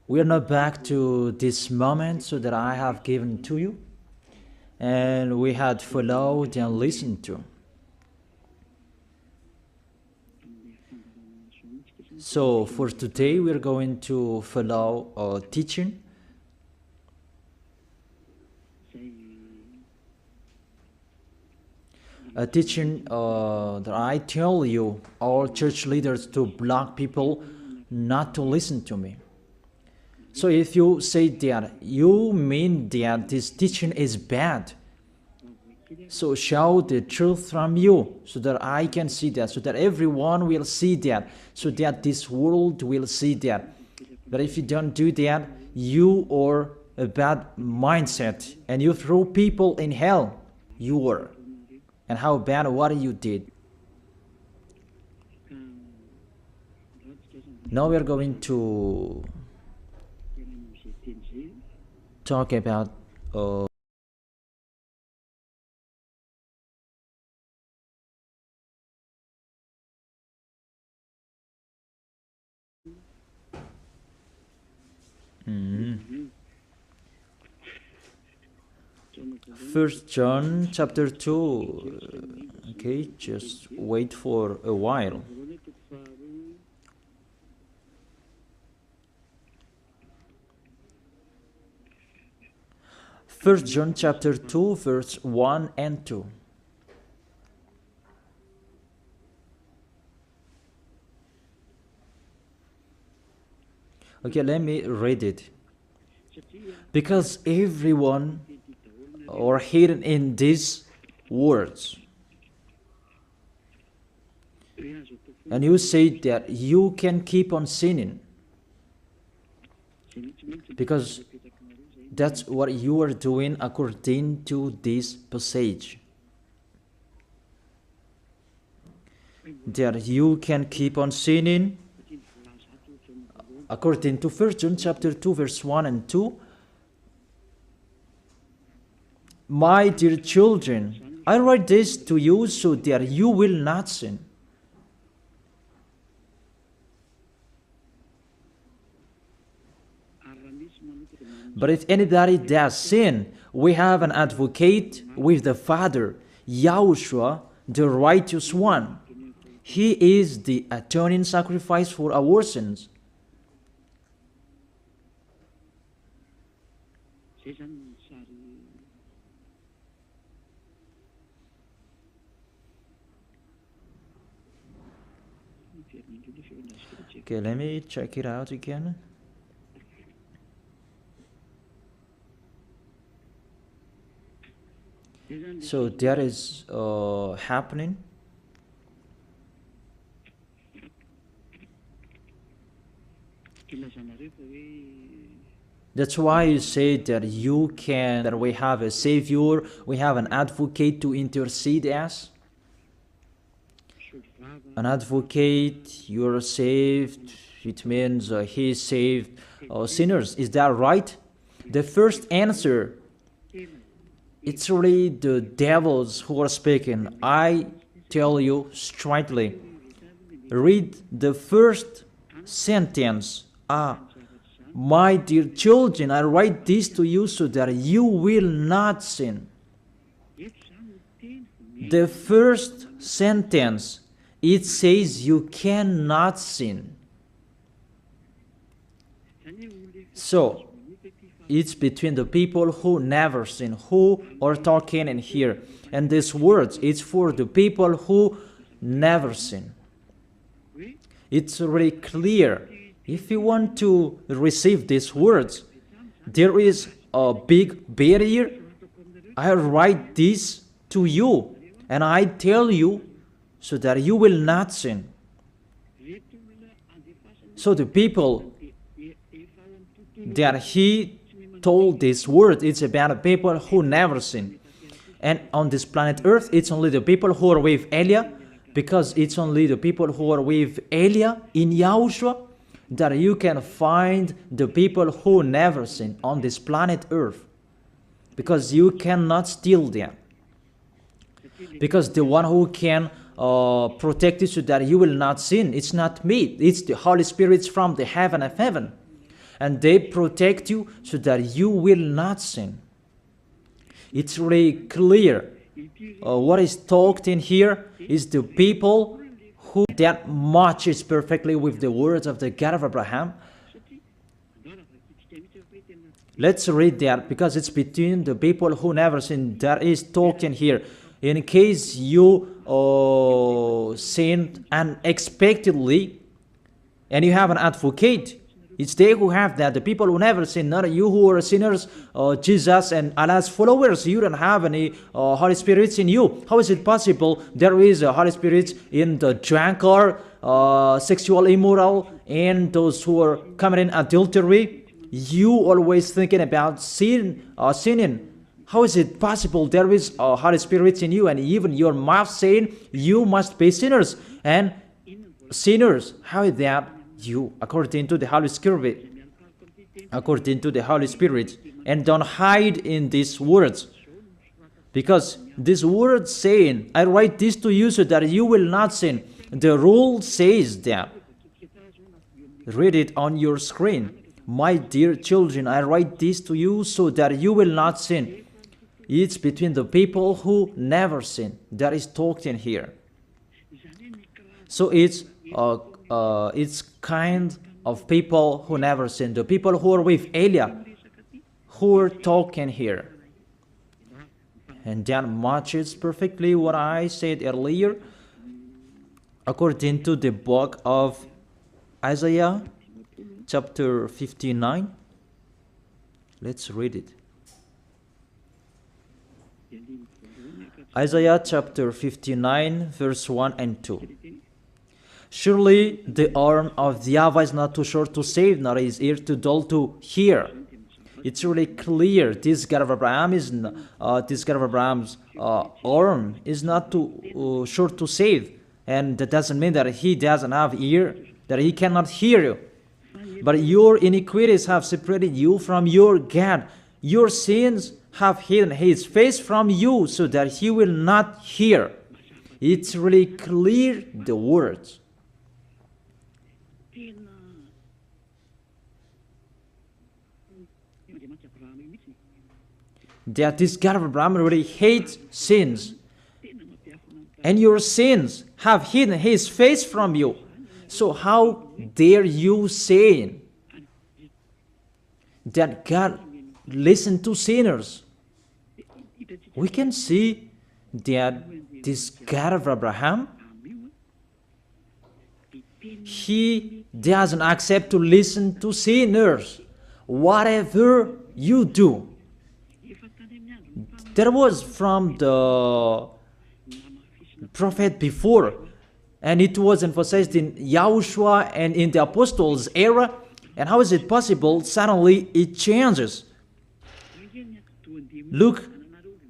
We are now back to this moment so that I have given to you, and we had followed and listened to. So for today, we're going to follow a teaching. A teaching that I tell you, all church leaders, to block people not to listen to me. So if you say that, you mean that this teaching is bad. So show the truth from you, so that I can see that, so that everyone will see that, so that this world will see that. But if you don't do that, you are a bad mindset, and you throw people in hell. You are. And how bad what you did. Now we are going to talk about First John chapter 2. Okay, just wait for a while. First John chapter 2, verse 1 and 2. Okay, let me read it. Because everyone are hidden in these words. And you say that you can keep on sinning, because that's what you are doing according to this passage. That you can keep on sinning according to 1 John chapter 2 verse 1 and 2. My dear children, I write this to you so that you will not sin. But if anybody does sin, we have an advocate with the Father, YAHOSHUAH, the righteous one. He is the atoning sacrifice for our sins. Okay, let me check it out again. So that is happening. That's why you say that you can, that we have a Savior, we have an advocate to intercede us. An advocate, you're saved, it means he saved sinners. Is that right? The first answer, it's really the devils who are speaking. I tell you straightly, read the first sentence. My dear children, I write this to you so that you will not sin. The first sentence, it says you cannot sin. So, it's between the people who never sin, who are talking in here. And these words, it's for the people who never sin. It's really clear. If you want to receive these words, there is a big barrier. I write this to you, and I tell you so that you will not sin. So the people that he told this word, it's about people who never sin. And on this planet Earth, it's only the people who are with Elia, because it's only the people who are with Elia in YAHOSHUAH that you can find the people who never sin on this planet Earth, because you cannot steal them. Because the one who can protect you so that you will not sin, it's not me, it's the Holy Spirit from the heaven of heaven. and they protect you so that you will not sin. It's really clear. What is talked in here is the people who that matches perfectly with the words of the God of Abraham. Let's read that, because it's between the people who never sin that is talked in here. In case you sinned unexpectedly and you have an advocate, it's they who have that. The people who never sin, not you who are sinners, Jesus and Allah's followers, you don't have any Holy Spirits in you. How is it possible there is a Holy Spirit in the drunkard, sexual immoral, and those who are committing adultery? You always thinking about sinning. How is it possible there is a Holy Spirit in you, and even your mouth saying you must be sinners and sinners? How is that you, according to the Holy Spirit? According to the Holy Spirit. And don't hide in these words, because this word saying, I write this to you so that you will not sin. The rule says that. Read it on your screen. My dear children, I write this to you so that you will not sin. It's between the people who never sin that is talked in here. So it's kind of people who never sin, the people who are with Elia, who are talking here. And that matches perfectly what I said earlier, according to the book of Isaiah, chapter 59. Let's read it. Isaiah chapter 59, verse 1 and 2. Surely the arm of YAHVAH is not too short to save, nor his ear too dull to hear. It's really clear. This God of Abraham is Abraham's arm is not too short to save, and that doesn't mean that he doesn't have ear, that he cannot hear you. But your iniquities have separated you from your God. Your sins have hidden his face from you so that he will not hear. It's really clear, the words. That this God of Abraham really hates sins. And your sins have hidden his face from you. So how dare you say that God listens to sinners? We can see that this God of Abraham, he doesn't accept to listen to sinners. Whatever you do. There was from the prophet before, and it was emphasized in YAHOSHUAH and in the apostles' era. And how is it possible suddenly it changes? Look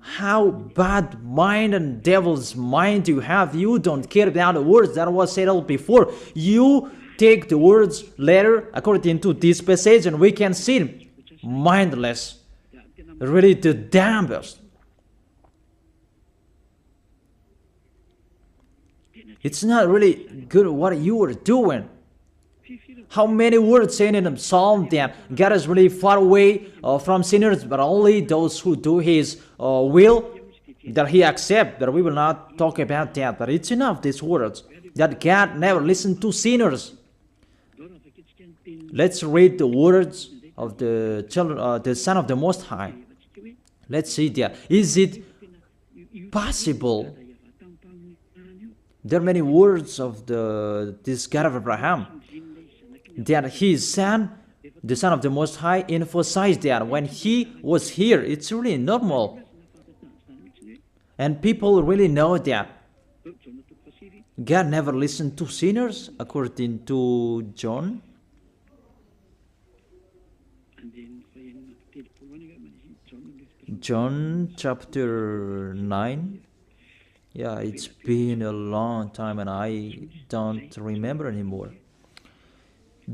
how bad mind and devil's mind you have. You don't care about the words that was said before. You take the words later according to this passage, and we can see mindless, really the damnedest. It's not really good what you are doing. How many words saying in the psalm that God is really far away from sinners, but only those who do his will, that he accepts, that we will not talk about that. But it's enough, these words, that God never listened to sinners. Let's read the words of the children, the Son of the Most High. Let's see that. Is it possible? There are many words of this God of Abraham that his son, the Son of the Most High, emphasized that when he was here. It's really normal. And people really know that God never listened to sinners, according to John. John chapter 9. Yeah, it's been a long time and I don't remember anymore.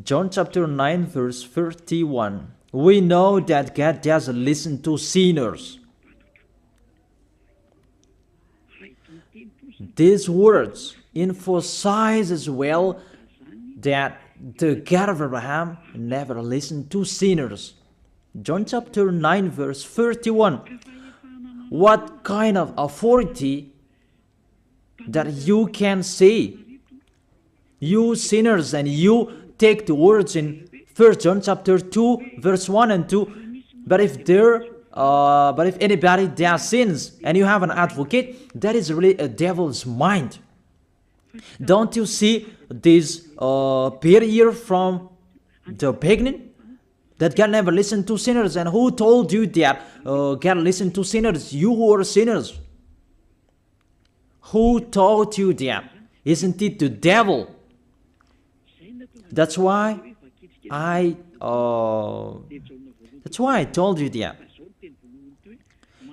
John chapter 9 verse 31. We know that God doesn't listen to sinners. These words emphasize as well that the God of Abraham never listened to sinners. John chapter 9 verse 31. What kind of authority that you can say, you sinners, and you take the words in 1 John chapter 2 verse 1 and 2. But if anybody there sins and you have an advocate, that is really a devil's mind. Don't you see this barrier from the beginning? That God never listened to sinners. And who told you that God listened to sinners? You who are sinners. Who taught you that? Isn't it the devil? That's why I told you that.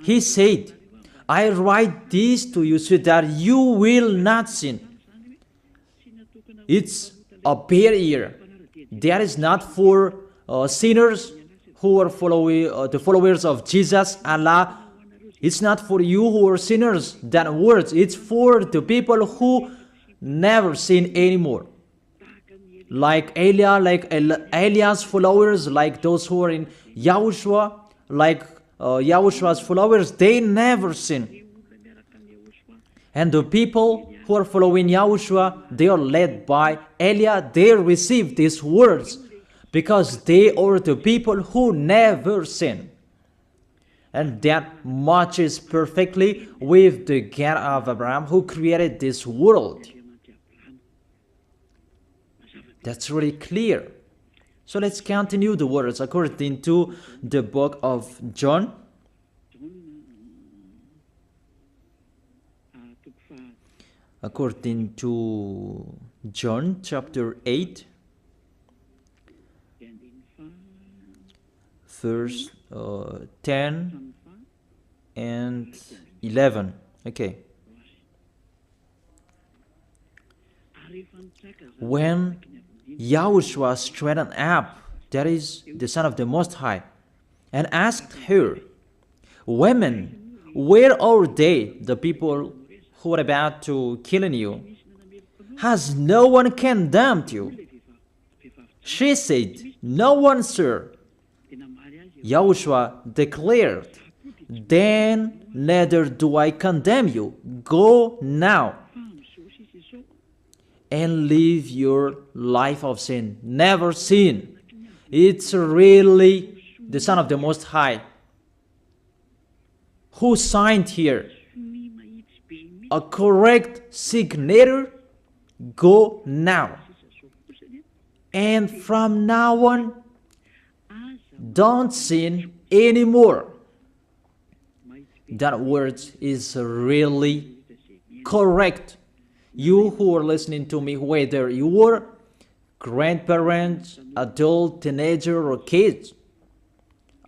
He said, I write this to you so that you will not sin. It's a barrier. That is not for sinners who are the followers of Jesus, Allah. It's not for you who are sinners, that words. It's for the people who never sin anymore. Like Elias followers, like those who are in YAHOSHUAH, like YAHOSHUAH's followers, they never sin. And the people who are following YAHOSHUAH, they are led by Elias. They receive these words because they are the people who never sin. And that matches perfectly with the God of Abraham who created this world. That's really clear. So let's continue the words according to the book of John. According to John chapter 8, verse 10 and 11. Okay. When YAHOSHUAH straightened up, that is the Son of the Most High, and asked her, Women, where are they, the people who are about to kill you? Has no one condemned you? She said, No one, sir. YAHOSHUAH declared, Then neither do I condemn you. Go now and live your life of sin. Never sin. It's really the Son of the Most High who signed here a correct signature. Go now. And from now on, don't sin anymore. That word is really correct. You who are listening to me, whether you are grandparents, adult, teenager, or kids,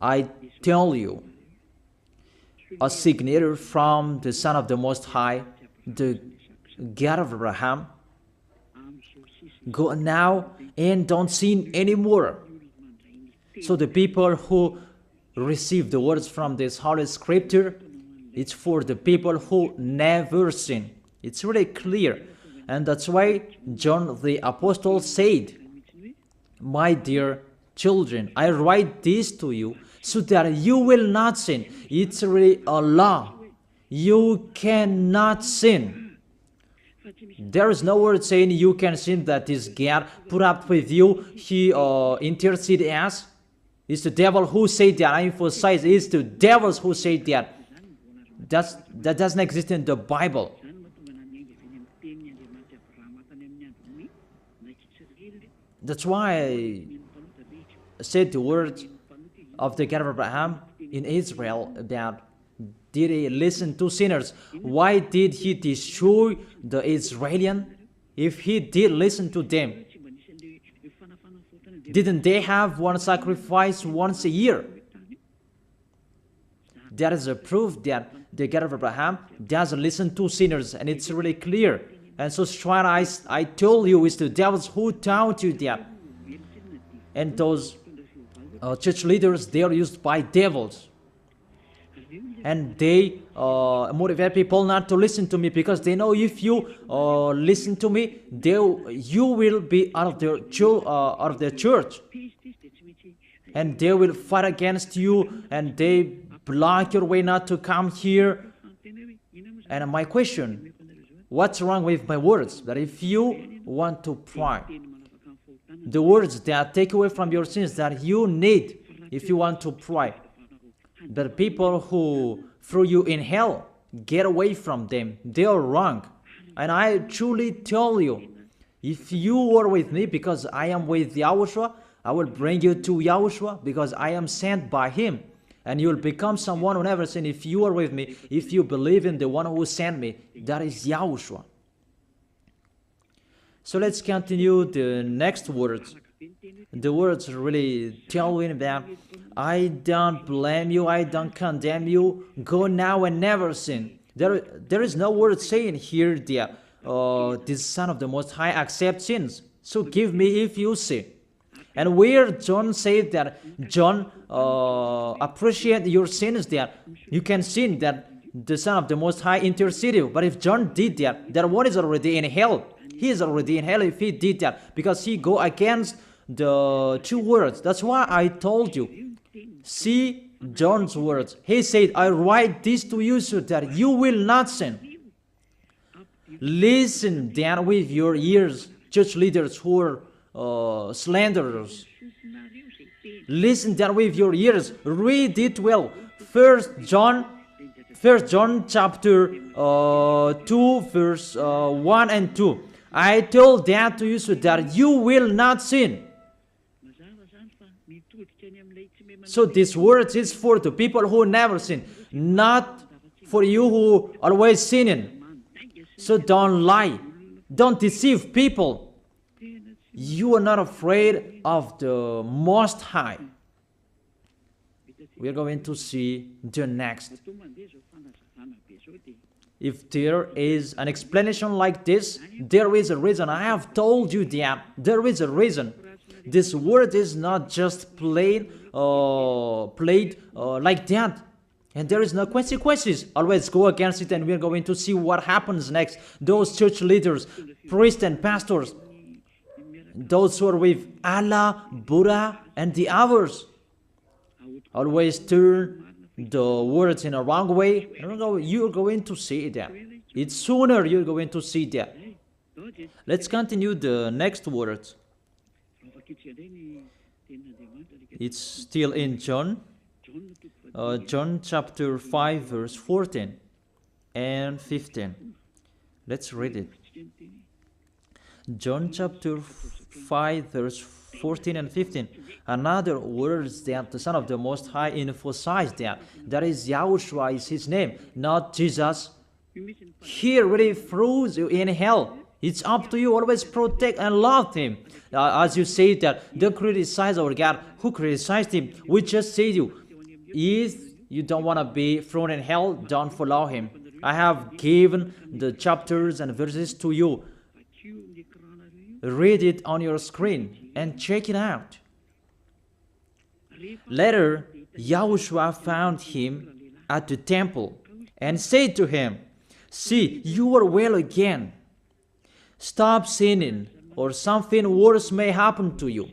I tell you, a signature from the Son of the Most High, the God of Abraham. Go now and don't sin anymore. So the people who receive the words from this Holy Scripture, it's for the people who never sin. It's really clear. And that's why John the Apostle said, My dear children, I write this to you so that you will not sin. It's really a law. You cannot sin. There is no word saying you can sin that is God put up with you. He intercede as. It's the devil who said that. I emphasize, it's the devils who say that. That doesn't exist in the Bible. That's why I said the words of the God of Abraham in Israel about, did he listen to sinners? Why did he destroy the Israelites if he did listen to them? Didn't they have one sacrifice once a year? That is a proof that the God of Abraham doesn't listen to sinners, and it's really clear. And so I told you, it's the devils who taught you that. And those church leaders, they are used by devils. and they motivate people not to listen to me, because they know if you listen to me, you will be out of their church, and they will fight against you, and they block your way not to come here. And my question, what's wrong with my words? That if you want to pray, the words that take away from your sins that you need if you want to pray, the people who threw you in hell, get away from them. They are wrong. And I truly tell you, if you are with me, because I am with YAHOSHUAH, I will bring you to YAHOSHUAH, because I am sent by him. And you will become someone who never sin if you are with me, if you believe in the one who sent me, that is YAHOSHUAH. So let's continue the next words. The words really tell me that I don't blame you, I don't condemn you, go now and never sin. There is no word saying here that the Son of the Most High accepts sins. So give me if you sin. And where John said that John appreciate your sins, that you can sin, that the Son of the Most High interceded. But if John did that one is already in hell. He is already in hell if he did that, because he go against the two words. That's why I told you, see John's words. He said, I write this to you so that you will not sin. Listen then with your ears, church leaders who are slanderers. Listen then with your ears. Read it well. First John chapter 2 verse 1 and 2. I told that to you so that you will not sin. So this word is for the people who never sin, not for you who always sinning. So don't lie. Don't deceive people. You are not afraid of the Most High. We are going to see the next. If there is an explanation like this, there is a reason. I have told you that there is a reason. This word is not just played like that. And there is no consequences. Always go against it, and we are going to see what happens next. Those church leaders, priests and pastors, those who are with Allah, Buddha, and the others, always turn the words in a wrong way. You're going to see that. It's sooner you're going to see that. Let's continue the next words. It's still in John. John chapter 5 verse 14 and 15. Let's read it. John chapter 5 verse 14 and 15. Another words that the Son of the Most High emphasized that is YAHOSHUAH is his name, not Jesus. He really throws you in hell. It's up to you. Always protect and love him. As you say that, don't criticize our God. Who criticized him? We just say to you, if you don't want to be thrown in hell, don't follow him. I have given the chapters and verses to you. Read it on your screen and check it out. Later, YAHOSHUAH found him at the temple and said to him, see, you are well again. Stop sinning, or something worse may happen to you.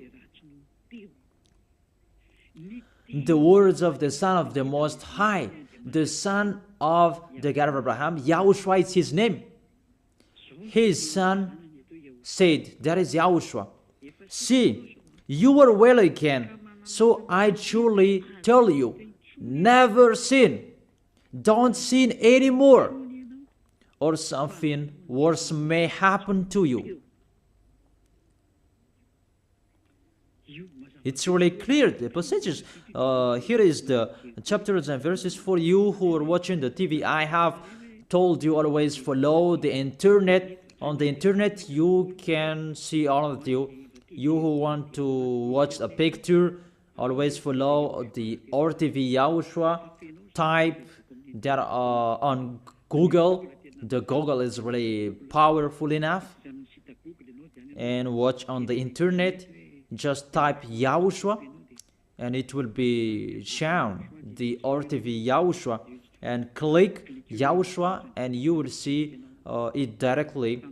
The words of the Son of the Most High, the Son of the God of Abraham, YAHOSHUAH is his name. His son said, that is YAHOSHUAH, see, you are well again. So I truly tell you, never sin. Don't sin anymore, or something worse may happen to you. It's really clear, the passages. Here is the chapters and verses for you who are watching the TV. I have told you always follow the internet. On the internet, you can see all of you. You who want to watch a picture, always follow the RTV YAHOSHUAH. Type that on Google. The Google is really powerful enough. And watch on the internet. Just type YAHOSHUAH and it will be shown, the RTV YAHOSHUAH. and click YAHOSHUAH, and you will see it directly.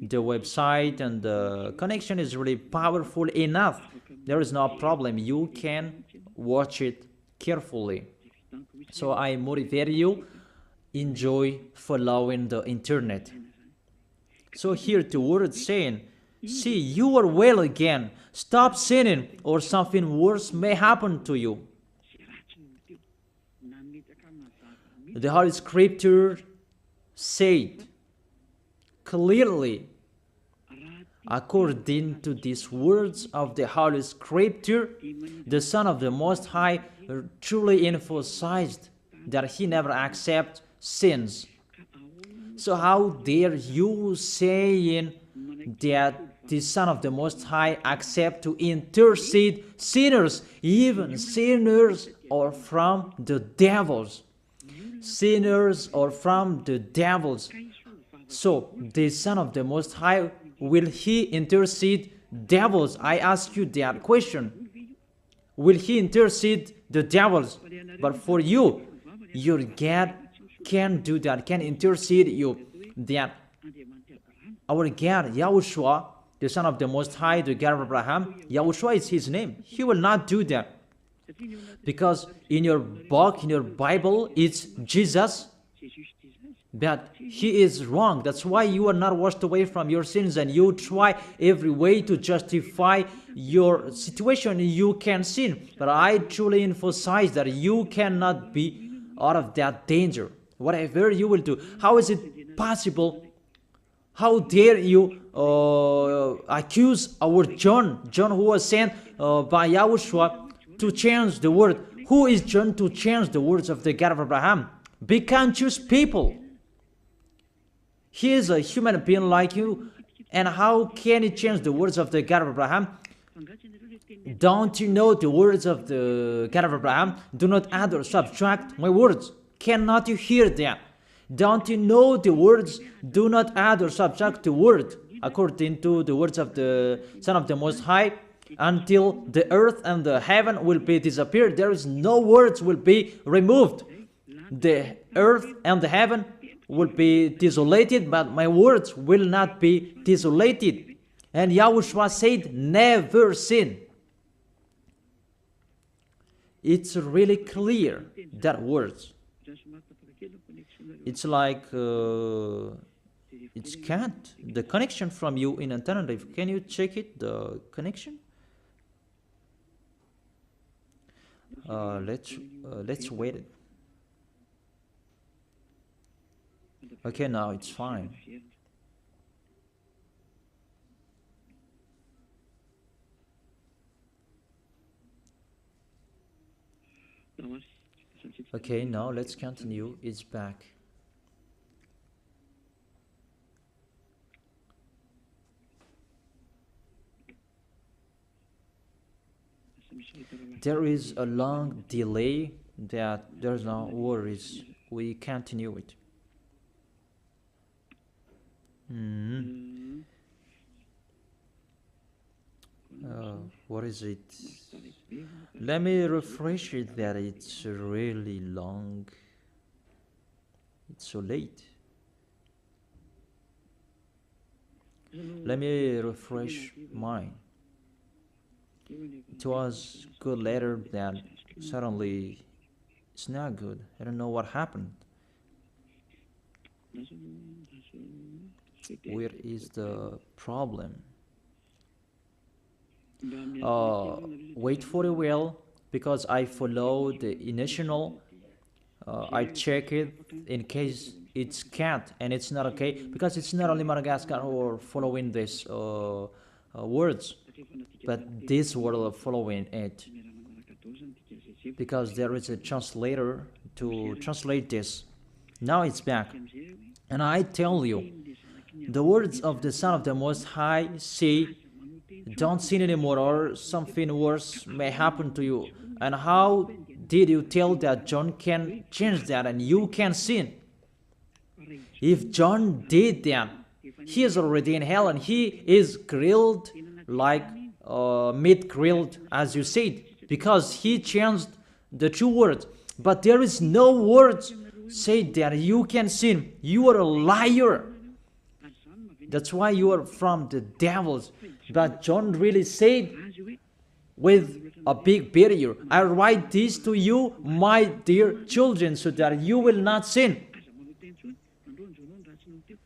The website and the connection is really powerful enough. There is no problem. You can watch it carefully. So I motivate you, enjoy following the internet. So here the word saying, see, you are well again. Stop sinning, or something worse may happen to you. The Holy Scripture said clearly, according to these words of the Holy Scripture, the Son of the Most High truly emphasized that he never accepts sins. So how dare you saying that the Son of the Most High accept to intercede sinners, even sinners or from the devils? Sinners or from the devils. So the Son of the Most High, will he intercede devils? I ask you that question. Will he intercede the devils? But for you, your God can do that, can intercede you. That our God, YAHOSHUAH, the Son of the Most High, the God of Abraham, YAHOSHUAH is his name. He will not do that. Because in your book, in your Bible, it's Jesus, but he is wrong. That's why you are not washed away from your sins, and you try every way to justify your situation. You can sin, but I truly emphasize that you cannot be out of that danger. Whatever you will do, how is it possible? How dare you accuse our John who was sent by YAHOSHUAH to change the word? Who is John to change the words of the God of Abraham? Be conscious people. He is a human being like you, and how can he change the words of the God of Abraham? Don't you know the words of the God of Abraham? Do not add or subtract my words. Cannot you hear that? Don't you know the words? Do not add or subtract the word, according to the words of the Son of the Most High. Until the earth and the heaven will be disappeared, there is no words will be removed. The earth and the heaven will be desolated, but my words will not be desolated. And YAHOSHUAH said, never sin. It's really clear, that words. It's like it's can't. The connection from you in internet. Can you check it? The connection. Let's wait it. Okay, now it's fine. Okay, now let's continue. It's back. There is a long delay, that there's no worries. We continue it. What is it? Let me refresh it, that it's really long. It's so late. Let me refresh mine. It was good later, then suddenly it's not good. I don't know what happened. Where is the problem? Wait for a while, because I follow the initial. I check it in case it's can't, and it's not okay, because it's not only Madagascar who are following this words, but this world following it, because there is a translator to translate this. Now it's back, and I tell you, the words of the Son of the Most High say, don't sin anymore, or something worse may happen to you. And how did you tell that John can change that and you can sin? If John did that, he is already in hell, and he is grilled like meat grilled, as you said, because he changed the two words. But there is no words say that you can sin, you are a liar. That's why you are from the devils. But John really said with a big barrier, I write this to you, my dear children, so that you will not sin.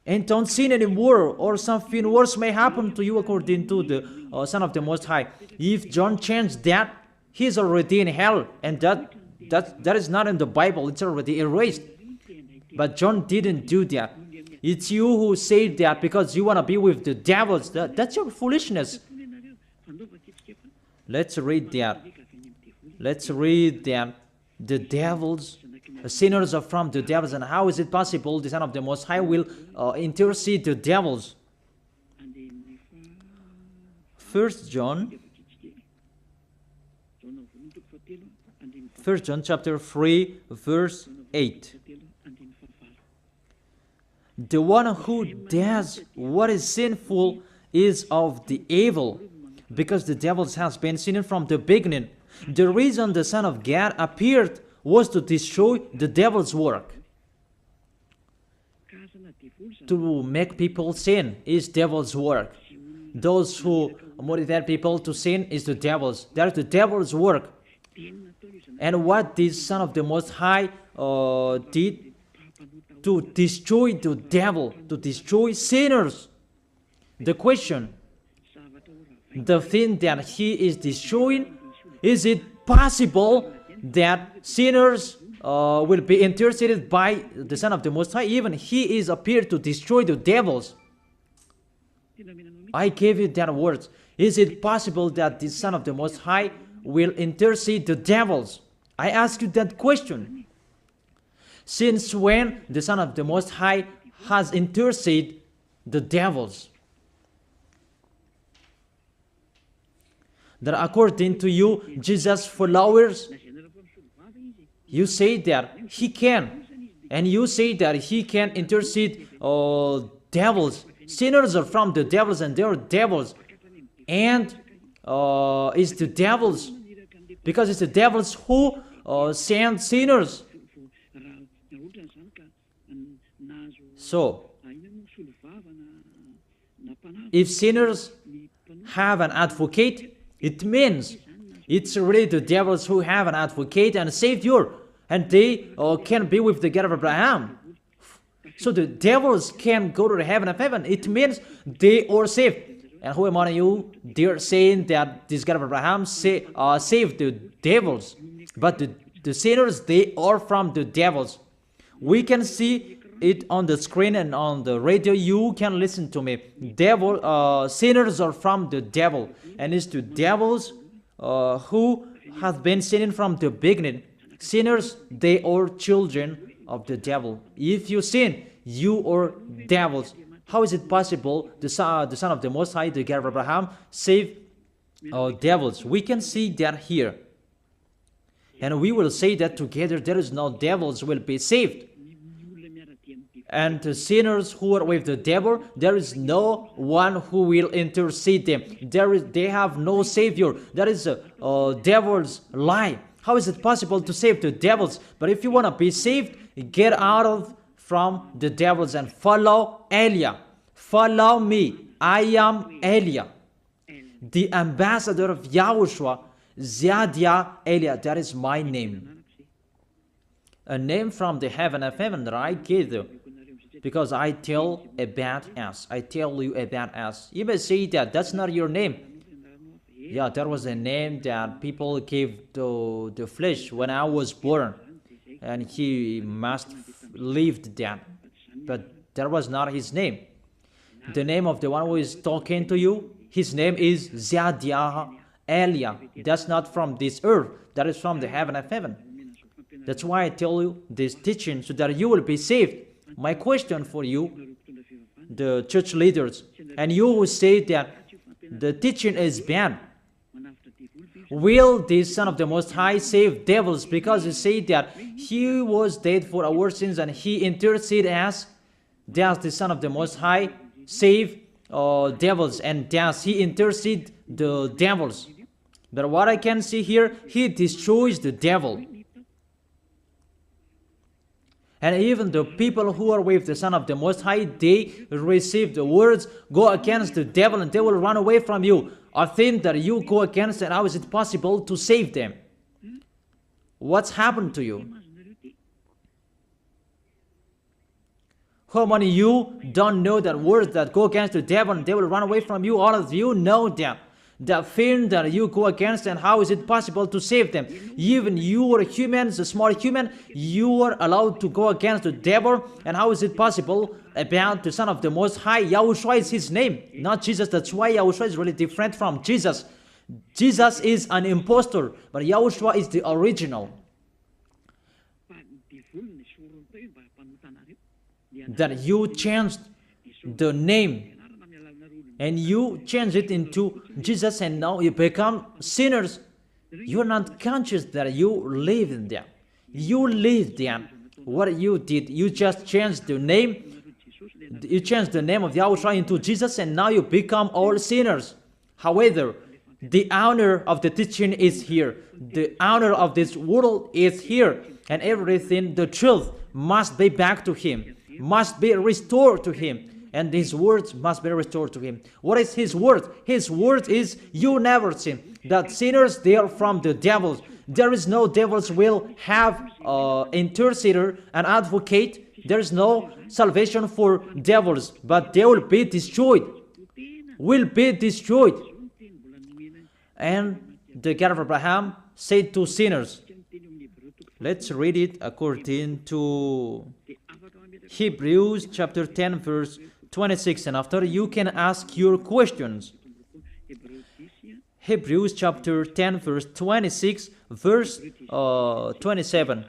And don't sin anymore, or something worse may happen to you, according to the Son of the Most High. If John changed that, he's already in hell, and that is not in the Bible. It's already erased. But John didn't do that. It's you who say that because you want to be with the devils. That's your foolishness. Let's read that. Let's read that. The devils, sinners are from the devils, and how is it possible the Son of the Most High will intercede the devils? 1 John chapter 3, verse 8. The one who does what is sinful is of the evil, because the devils has been sinning from the beginning. The reason the Son of God appeared was to destroy the devil's work. To make people sin is devil's work. Those who motivate people to sin is the devil's. That is the devil's work. And what this Son of the Most High did to destroy the devil, to destroy sinners. The question, the thing that he is destroying, is it possible that sinners will be interceded by the Son of the Most High? Even he is appeared to destroy the devils. I gave you that words. Is it possible that the Son of the Most High will intercede the devils? I ask you that question. Since when the Son of the Most High has interceded the devils? That according to you, Jesus' followers, you say that he can, and you say that he can intercede devils. Sinners are from the devils, and they are devils. And it's the devils, because it's the devils who send sinners. So, if sinners have an advocate, it means it's really the devils who have an advocate and a savior, and they can be with the God of Abraham. So the devils can go to the heaven of heaven. It means they are saved. And who among you, they're saying that this God of Abraham saved the devils. But the sinners, they are from the devils. We can see it on the screen and on the radio. You can listen to me. Sinners are from the devil. And it's the devils who have been sinning from the beginning. Sinners, they are children of the devil. If you sin, you are devils. How is it possible the Son of the Most High, the God of Abraham, save devils? We can see that here. And we will say that together, there is no devils will be saved. And the sinners who are with the devil, there is no one who will intercede them. They have no savior. That is a devil's lie. How is it possible to save the devils? But if you want to be saved, get out from the devils and follow Elia. Follow me. I am Elia, the ambassador of Yahushua, Ziadia Elia. That is my name. A name from the heaven of heaven that I gave you. Because I tell about us. I tell you about us. You may say that that's not your name. Yeah, that was a name that people gave to the flesh when I was born. And he must have lived that. But that was not his name. The name of the one who is talking to you, his name is Ziadia Elia. That's not from this earth. That is from the heaven of heaven. That's why I tell you this teaching, so that you will be saved. My question for you, the church leaders, and you who say that the teaching is bad, will the Son of the Most High save devils? Because you say that he was dead for our sins and he interceded us. Does the Son of the Most High save devils, and does he intercede the devils? But what I can see here, he destroys the devil. And even the people who are with the Son of the Most High, they receive the words, go against the devil and they will run away from you. A thing that you go against, and how is it possible to save them? What's happened to you? How many of you don't know that words that go against the devil and they will run away from you? All of you know that. The thing that you go against, and how is it possible to save them? Even you are humans, a small human, you are allowed to go against the devil, and how is it possible about the Son of the Most High? YAHOSHUAH is his name, not Jesus. That's why YAHOSHUAH is really different from Jesus. Jesus is an impostor, but YAHOSHUAH is the original. That you changed the name and you change it into Jesus, and now you become sinners. You're not conscious that you live in them. You live them. What you did, you just changed the name. You changed the name of YAHOSHUAH into Jesus, and now you become all sinners. However, the honor of the teaching is here. The honor of this world is here. And everything, the truth, must be back to him, must be restored to him. And his words must be restored to him. What is his word? His word is, you never sin. That sinners, they are from the devils. There is no devils will have intercessor, an advocate. There is no salvation for devils, but they will be destroyed. Will be destroyed. And the God of Abraham said to sinners. Let's read it according to Hebrews chapter 10 verse 26, and after you can ask your questions. Hebrews chapter 10 verse 26 verse 27.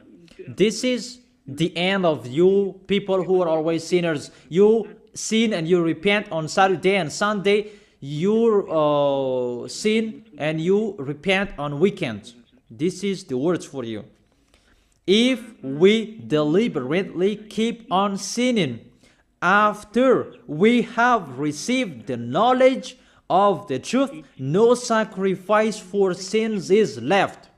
This is the end of you people who are always sinners. You sin and you repent on Saturday and Sunday. You sin and you repent on weekends. This is the words for you. If we deliberately keep on sinning after we have received the knowledge of the truth, no sacrifice for sins is left,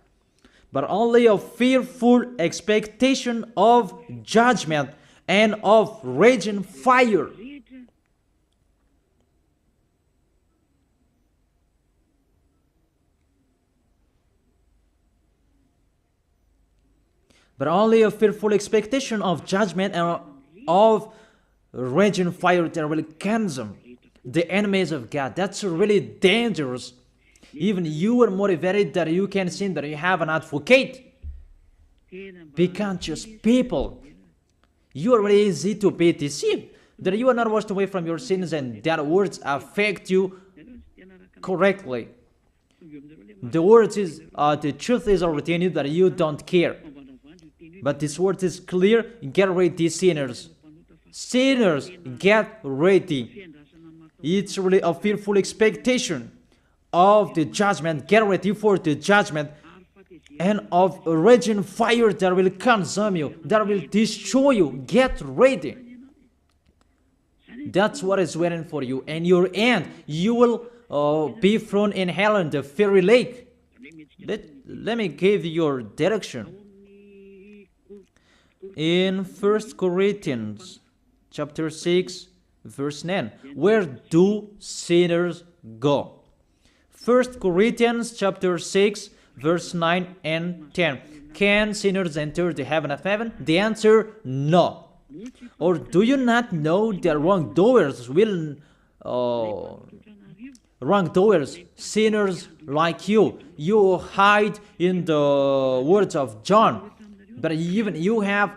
but only a fearful expectation of judgment and of raging fire. But only a fearful expectation of judgment and of raging fire that will consume the enemies of God. That's really dangerous. Even you are motivated that you can sin, that you have an advocate. Be conscious people. You are really easy to be deceived. That you are not washed away from your sins and that words affect you correctly. The words is, the truth is already in you that you don't care. But this word is clear. Get ready, sinners. Sinners, get ready. It's really a fearful expectation of the judgment. Get ready for the judgment and of a raging fire that will consume you, that will destroy you. Get ready. That's what is waiting for you. And your end, you will be thrown in hell in the fiery lake. Let me give you your direction. In 1 Corinthians chapter 6 verse 9, where do sinners go? 1 Corinthians chapter 6 verse 9 and 10. Can sinners enter the heaven of heaven? The answer, no. Or do you not know that wrongdoers will wrongdoers, sinners like you hide in the words of John. But even you have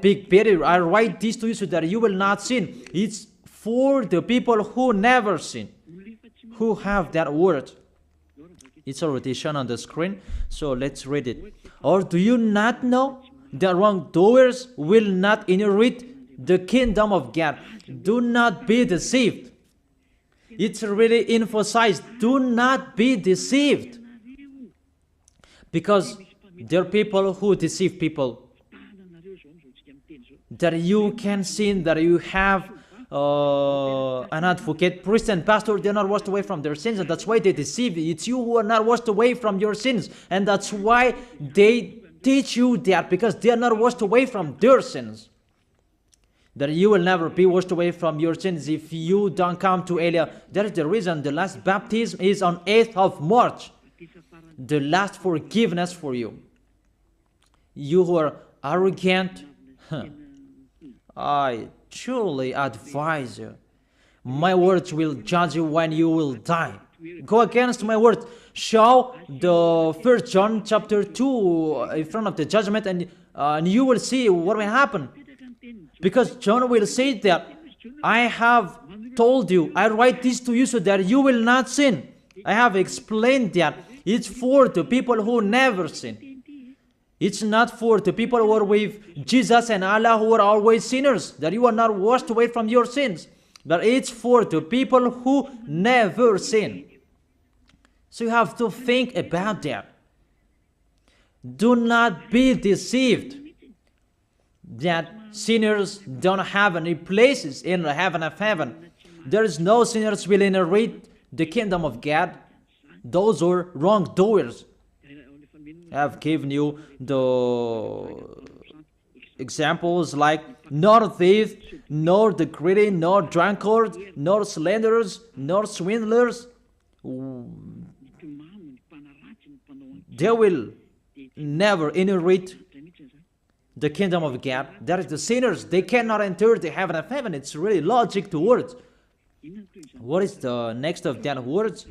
big pity. I write this to you so that you will not sin. It's for the people who never sin, who have that word. It's already shown on the screen, so let's read it. Or do you not know that wrongdoers will not inherit the kingdom of God? Do not be deceived. It's really emphasized. Do not be deceived. Because there are people who deceive people. That you can sin, that you have an advocate, priest and pastor, they're not washed away from their sins, and that's why they deceive you. It's you who are not washed away from your sins, and that's why they teach you that because they are not washed away from their sins. That you will never be washed away from your sins if you don't come to Elia. That is the reason the last baptism is on 8th of March. The last forgiveness for you. You who are arrogant, I truly advise you. My words will judge you when you will die. Go against my words. Show the 1 John chapter 2 in front of the judgment, and you will see what will happen. Because John will say that, I have told you, I write this to you so that you will not sin. I have explained that it's for the people who never sin. It's not for the people who are with Jesus and Allah who are always sinners, that you are not washed away from your sins. But it's for the people who never sin. So you have to think about that. Do not be deceived that sinners don't have any places in the heaven of heaven. There is no sinners will inherit the kingdom of God. Those are wrongdoers. I have given you the examples like nor thief, nor the greedy, nor drunkard, nor slanderers, nor swindlers. They will never inherit the kingdom of God. That is the sinners. They cannot enter the heaven of heaven. It's really logic to words. What is the next of that words?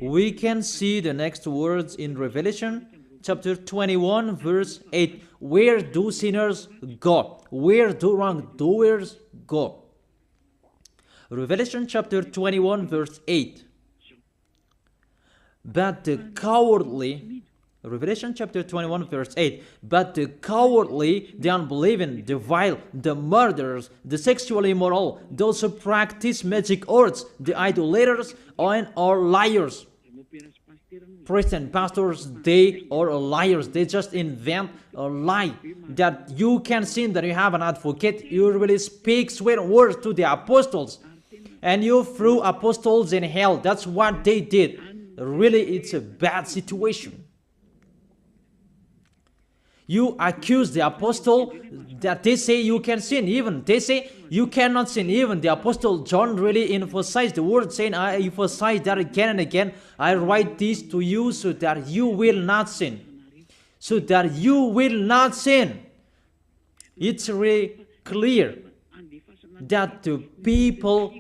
We can see the next words in Revelation chapter 21 verse 8. Where do sinners go? Where do wrongdoers go? Revelation chapter 21 verse 8. But the cowardly, Revelation chapter 21 verse 8, but the cowardly, the unbelieving, the vile, the murderers, the sexually immoral, those who practice magic arts, the idolaters, and are liars. Priests and pastors, they are liars. They just invent a lie that you can sin, that you have an advocate. You really speak sweet words to the apostles, and you threw apostles in hell. That's what they did. Really, it's a bad situation. You accuse the apostle that they say you can sin. Even they say you cannot sin. Even the apostle John really emphasized the word, saying, I emphasize that again and again. I write this to you so that you will not sin. So that you will not sin. It's really clear that the people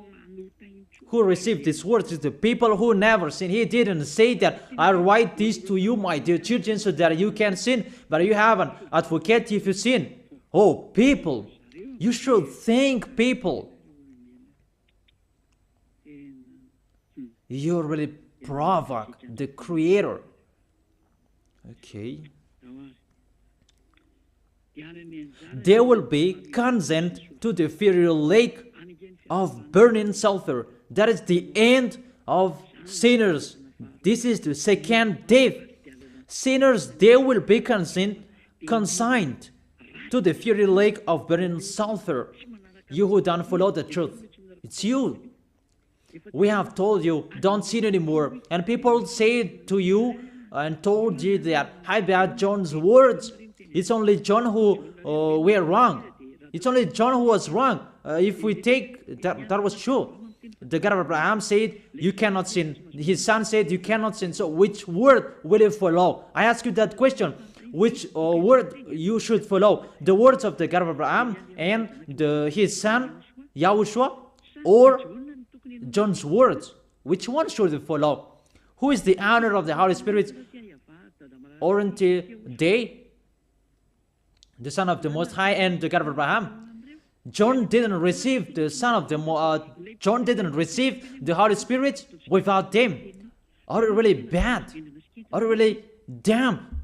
who received these words is the people who never sin. He didn't say that I write this to you, my dear children, so that you can sin, but you have an advocate if you sin. Oh, people, you should think, people. You really provoke the Creator. Okay. They will be condemned to the fiery lake of burning sulfur. That is the end of sinners. This is the second death. Sinners, they will be consigned to the fiery lake of burning sulfur. You who don't follow the truth, it's you. We have told you, don't sin anymore. And people say to you and told you that, how about John's words? It's only John who were wrong. It's only John who was wrong. If we take that was true. The God of Abraham said, you cannot sin. His son said, you cannot sin. So which word will you follow? I ask you that question. Which word you should follow? The words of the God of Abraham and his son, YAHOSHUAH, or John's words? Which one should you follow? Who is the owner of the Holy Spirit? Aren't they the Son of the Most High and the God of Abraham? John didn't receive the John didn't receive the Holy Spirit without them. Are you really bad? Are you really damn?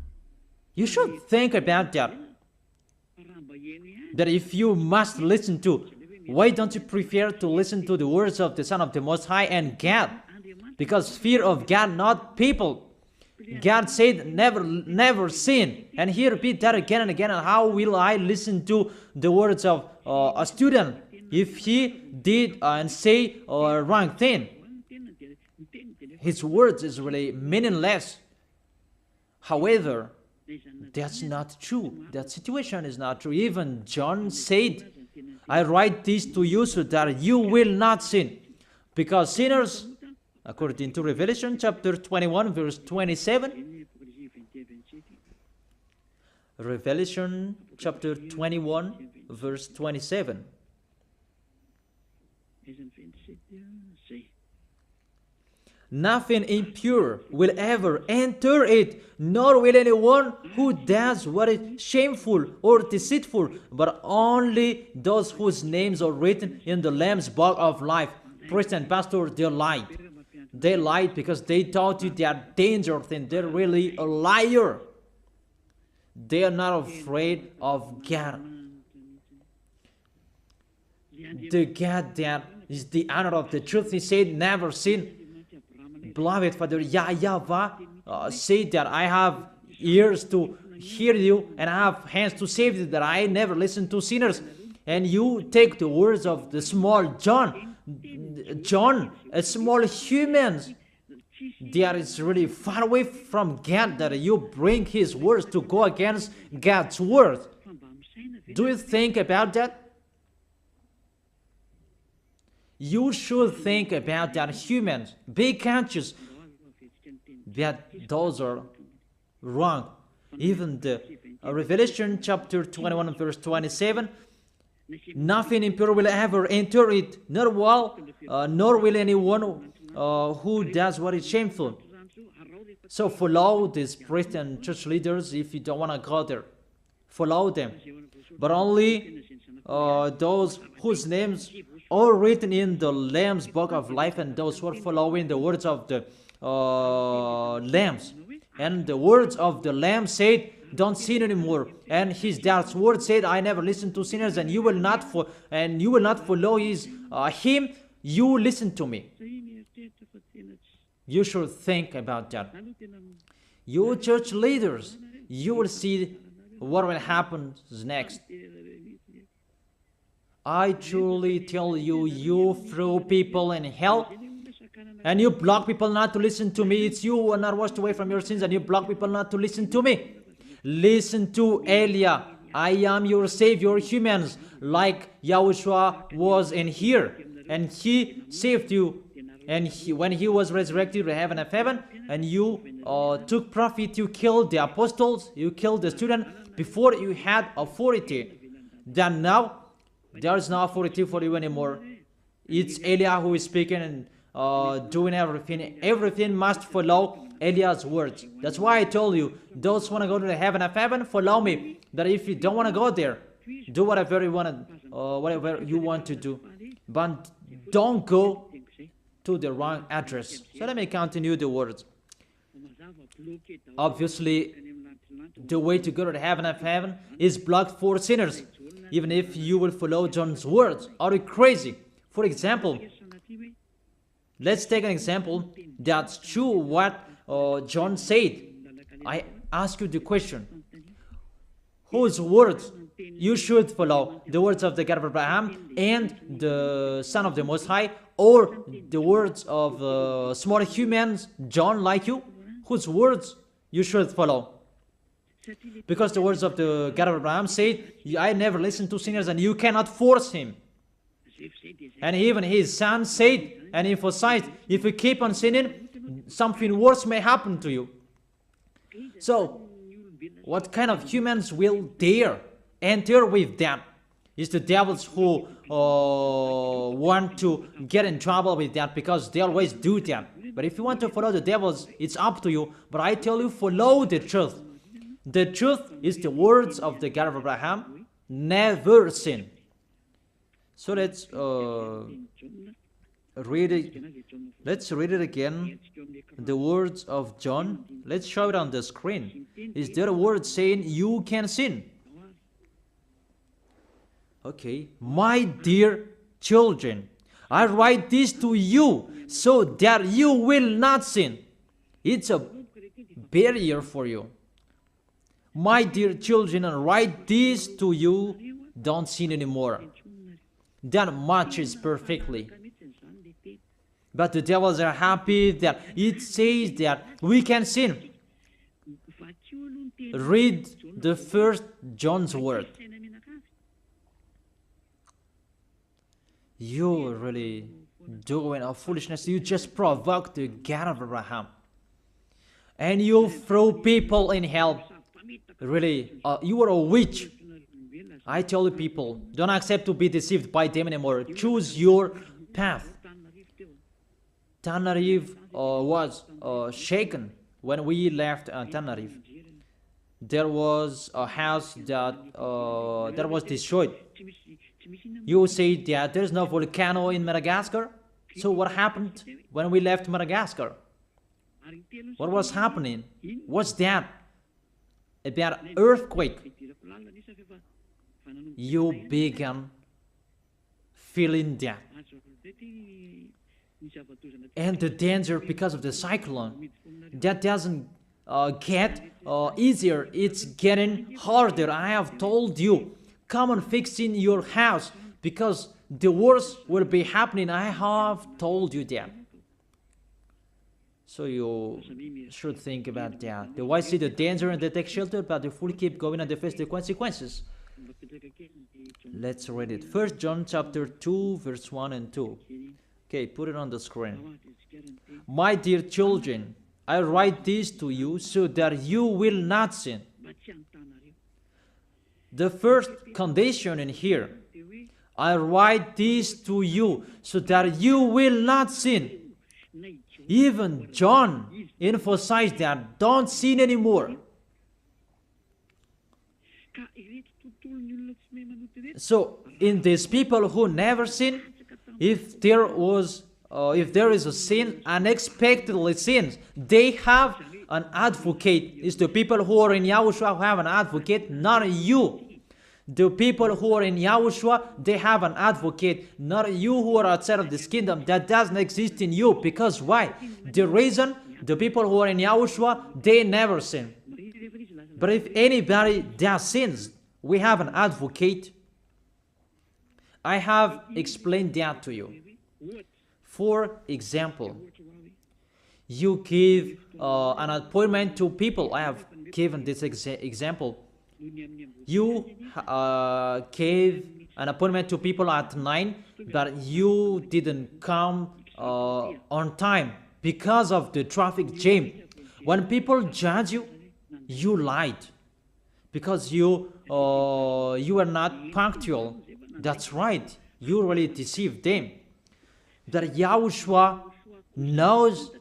You should think about that. That if you must listen to, why don't you prefer to listen to the words of the Son of the Most High and God? Because fear of God, not people. God said, never sin. And he repeat that again and again. And how will I listen to the words of a student if he did and say a wrong thing? His words is really meaningless. However, That's not true. That situation is not true. Even John said, I write this to you so that you will not sin. Because sinners, according to Revelation chapter 21, verse 27, Revelation chapter 21, verse 27. Nothing impure will ever enter it, nor will anyone who does what is shameful or deceitful, but only those whose names are written in the Lamb's book of life. Priest and pastor, they lied. They lied because they taught you they are dangerous and they're really a liar. They are not afraid of God. The God that is the honor of the truth, he said, never sin. Beloved Father, YAHVAH said that I have ears to hear you and I have hands to save you, that I never listen to sinners. And you take the words of the small John, a small human, that is really far away from God, that you bring his words to go against God's word. Do you think about that? You should think about that, humans. Be conscious that those are wrong. Even the Revelation chapter 21 verse 27, nothing impure will ever enter it, nor will anyone who does what is shameful. So follow these priest and church leaders if you don't want to go there. Follow them. But only those whose names are written in the Lamb's book of life, and those who are following the words of the Lambs. And the words of the Lamb said, don't sin anymore. And his dad's word said, I never listen to sinners, and you will not follow him. You listen to me. You should think about that. You church leaders, you will see what will happen next. I truly tell you, you throw people in hell and you block people not to listen to me. It's you who are not washed away from your sins and you block people not to listen to me. Listen to Elia. I am your savior, humans, like YAHOSHUAH was in here. And he saved you. And when he was resurrected to heaven of heaven, and you took profit, you killed the apostles, you killed the student before you had authority. Then now, there's no authority for you anymore. It's Elia who is speaking and doing everything. Everything must follow Eliah's words. That's why I told you, those who want to go to the heaven of heaven, follow me. That if you don't want to go there, do whatever you want to do. But don't go to the wrong address. So let me continue the words. Obviously, the way to go to the heaven of heaven is blocked for sinners. Even if you will follow John's words. Are you crazy? For example, let's take an example that's true what John said. I ask you the question. Whose words you should follow? The words of the God of Abraham and the Son of the Most High, or the words of small humans, John like you? Whose words you should follow? Because the words of the God of Abraham said, I never listen to sinners and you cannot force him. And even his son said and emphasized, if you keep on sinning, something worse may happen to you. So, what kind of humans will dare enter with them? It's the devils who want to get in trouble with that, because they always do that. But if you want to follow the devils, it's up to you. But I tell you, follow the truth. The truth is the words of the God of Abraham, never sin. So let's read it. Let's read it again. The words of John. Let's show it on the screen. Is there a word saying you can sin? Okay. My dear children, I write this to you so that you will not sin. It's a barrier for you. My dear children, I write this to you, don't sin anymore. That matches perfectly. But the devils are happy that it says that we can sin. read the first John's word. You really doing a foolishness. You just provoke the God of Abraham. And you throw people in hell. Really, you are a witch. I tell you people, don't accept to be deceived by them anymore. Choose your path. Tanariv was shaken when we left Tanariv. There was a house that was destroyed. You say that there is no volcano in Madagascar. So what happened when we left Madagascar? What was happening? What's that? About earthquake. You began feeling that. And the danger because of the cyclone, that doesn't get easier. It's getting harder. I have told you, come on fixing your house because the worst will be happening. I have told you that. So you should think about that. The wise see the danger and they take shelter, but the fool keep going and they face the consequences. Let's read it. 1 John chapter 2, verse 1 and 2. Okay, put it on the screen. My dear children, I write this to you so that you will not sin. The first condition in here, I write this to you so that you will not sin. Even John emphasized that, don't sin anymore. So, in these people who never sin, if there is a sin, unexpectedly sins, they have an advocate. It's the people who are in Yahushua who have an advocate, not you. The people who are in Yahushua, they have an advocate, not you who are outside of this kingdom. That doesn't exist in you. Because why? The reason, the people who are in Yahushua, they never sin. But if anybody does sins, we have an advocate. I have explained that to you. For example, you give an appointment to people. I have given this example. You gave an appointment to people at 9, but you didn't come on time because of the traffic jam. When people judge you, you lied because you are not punctual. That's right. You really deceived them. That Yahushua knows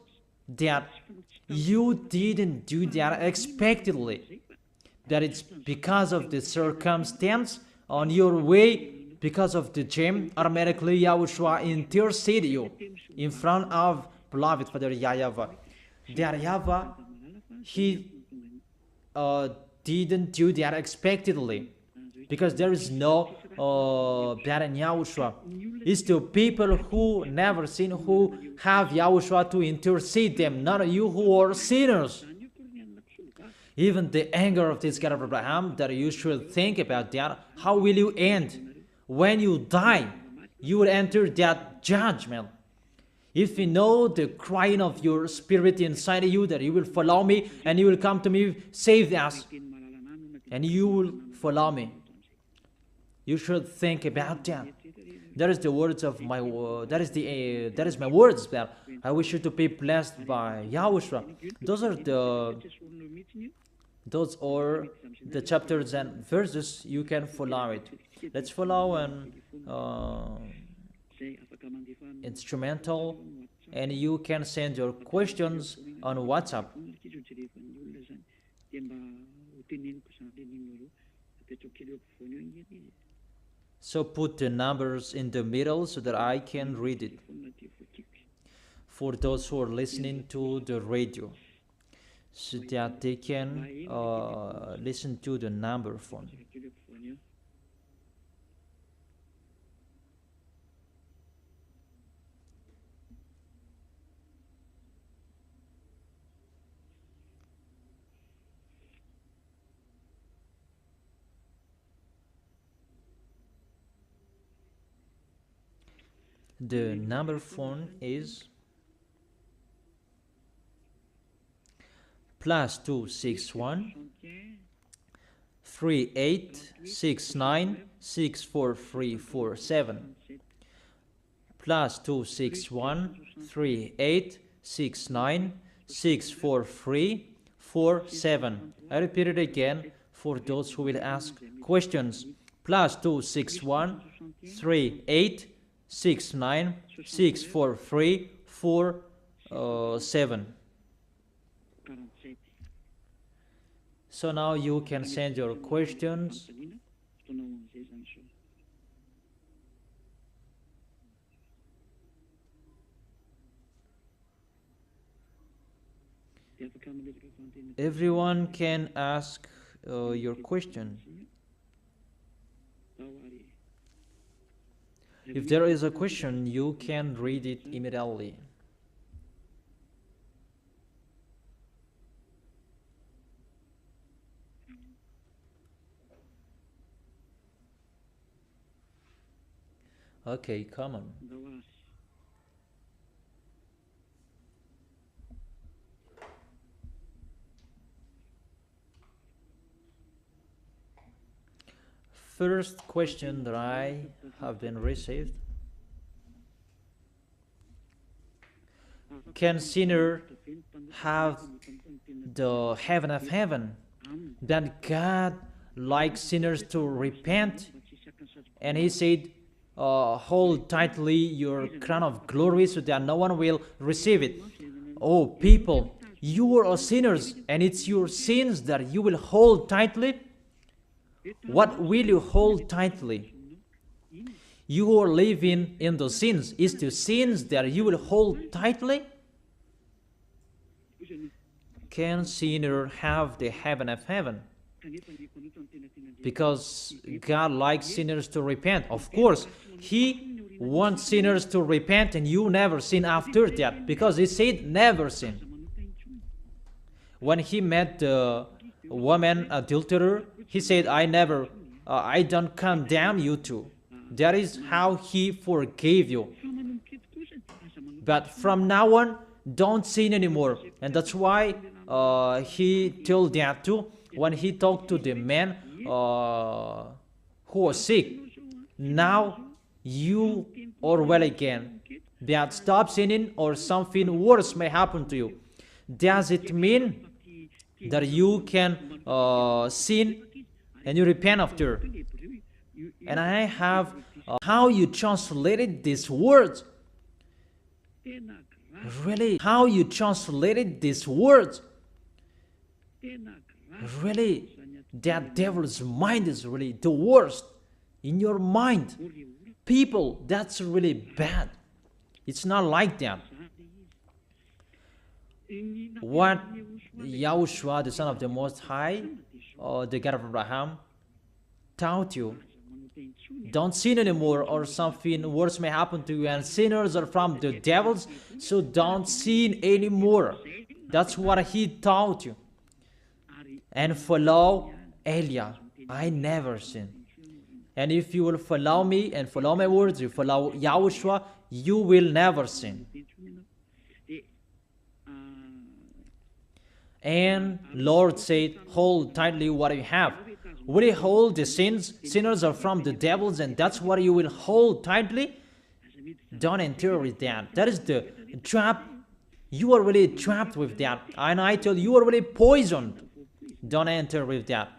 that you didn't do that unexpectedly. That it's because of the circumstance on your way, because of the jam, automatically Yahushua intercede you in front of beloved Father YAHVAH. That YAHVAH, he didn't do that unexpectedly, because there is no that in Yahushua. It's the people who never sin who have Yahushua to intercede them, not you who are sinners. Even the anger of this God of Abraham, that you should think about that. How will you end? When you die, you will enter that judgment. If you know the crying of your spirit inside of you, that you will follow me and you will come to me, save us, and you will follow me. You should think about that. That is the words of my that is my words. That I wish you to be blessed by Yahushua. Those are the chapters and verses you can follow it. Let's follow an instrumental, and you can send your questions on WhatsApp. So put the numbers in the middle so that I can read it for those who are listening to the radio, so that they can listen to the number phone. The number phone is plus 261 3869 64347 plus 261 3869 64347. I repeat it again for those who will ask questions. Plus 261 3869 64347. So now you can send your questions. Everyone can ask your question. If there is a question, you can read it immediately. Okay, come on. First question that I have been received: can sinner have the heaven of heaven? That God likes sinners to repent, and He said, hold tightly your crown of glory so that no one will receive it. Oh people, you are sinners, and it's your sins that you will hold tightly. What will you hold tightly? You are living in the sins. Is the sins that you will hold tightly? Can sinner have the heaven of heaven? Because God likes sinners to repent. Of course, He wants sinners to repent, and you never sin after that, because He said never sin. When He met the woman adulterer, He said, I don't condemn you too. That is how He forgave you. But from now on, don't sin anymore. And that's why He told that too when He talked to the man who was sick. Now you are well again. But stop sinning, or something worse may happen to you. Does it mean that you can sin and you repent after? And I have how you translated these words. Really, how you translated these words. Really, that devil's mind is really the worst in your mind. People, that's really bad. It's not like that. What YAHOSHUAH, the Son of the Most High, the God of Abraham, taught you: don't sin anymore, or something worse may happen to you, and sinners are from the devils, so don't sin anymore. That's what He taught you. And follow Elia. I never sin. And if you will follow me and follow my words, you follow YAHOSHUAH, you will never sin. And Lord said, hold tightly what you have. Will you hold the sins? Sinners are from the devils, and that's what you will hold tightly? Don't enter with that. That is the trap. You are really trapped with that. And I tell you, you are really poisoned. Don't enter with that.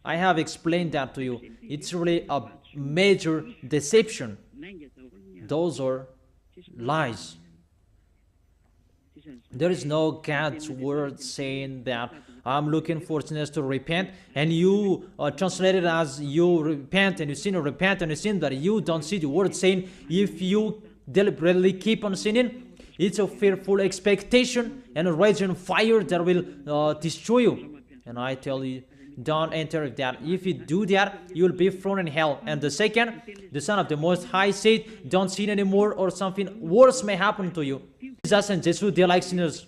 I have explained that to you. It's really a major deception. Those are lies. There is no God's word saying that I'm looking for sinners to repent, and you translate it as you repent and you sin, or repent and you sin, that you don't see the word saying if you deliberately keep on sinning, it's a fearful expectation and a raging fire that will destroy you. And I tell you, don't enter with that. If you do that, you will be thrown in hell. And the second, the Son of the Most High said, don't sin anymore, or something worse may happen to you. Jesus and Jesus, they like sinners,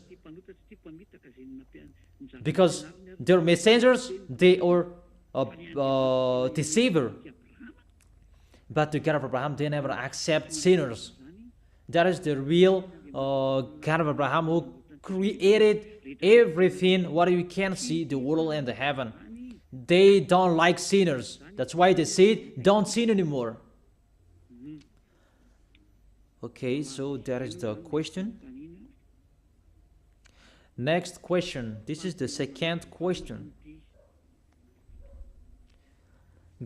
because their messengers, they are deceiver. But the God of Abraham, they never accept sinners. That is the real God of Abraham, who created everything what you can see, the world and the heaven. They don't like sinners. That's why they say, don't sin anymore. Okay, so that is the question. Next question. This is the second question.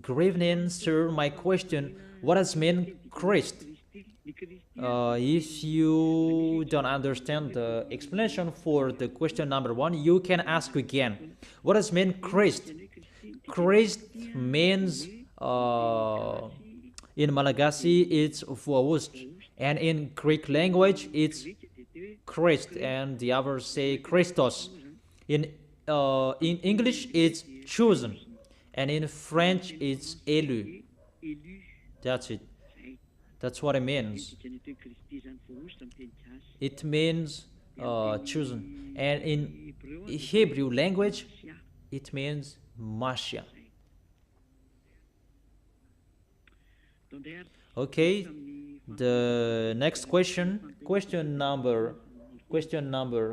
Good evening, sir. My question, what does mean Christ? If you don't understand the explanation for the question number one, you can ask again. What does mean Christ? Christ means, in Malagasy, it's YAHOSHUAH. And in Greek language, it's Christ, and the others say Christos. In English, it's chosen, and in French, it's élu. That's it. That's what it means. It means chosen, and in Hebrew language, it means Mashiach. Okay. The next question number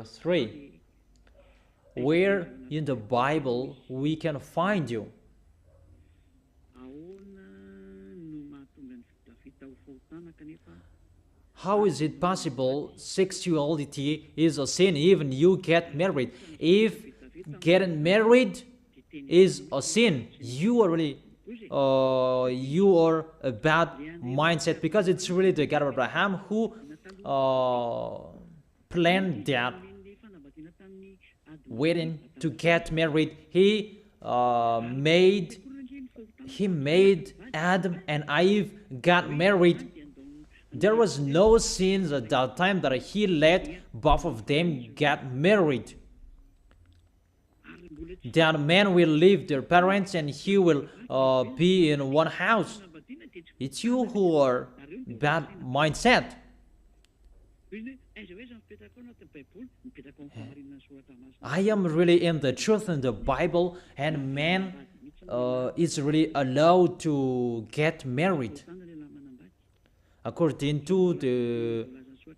3. Where in the Bible we can find you? How is it possible sexuality is a sin even you get married? If getting married is a sin, you are really you are a bad mindset, because it's really the God of Abraham who planned that waiting to get married. He made Adam and Eve got married. There was no sin at that time that he let both of them get married. That man will leave their parents and he will be in one house. It's you who are bad mindset. I am really in the truth in the Bible, and man is really allowed to get married. According to the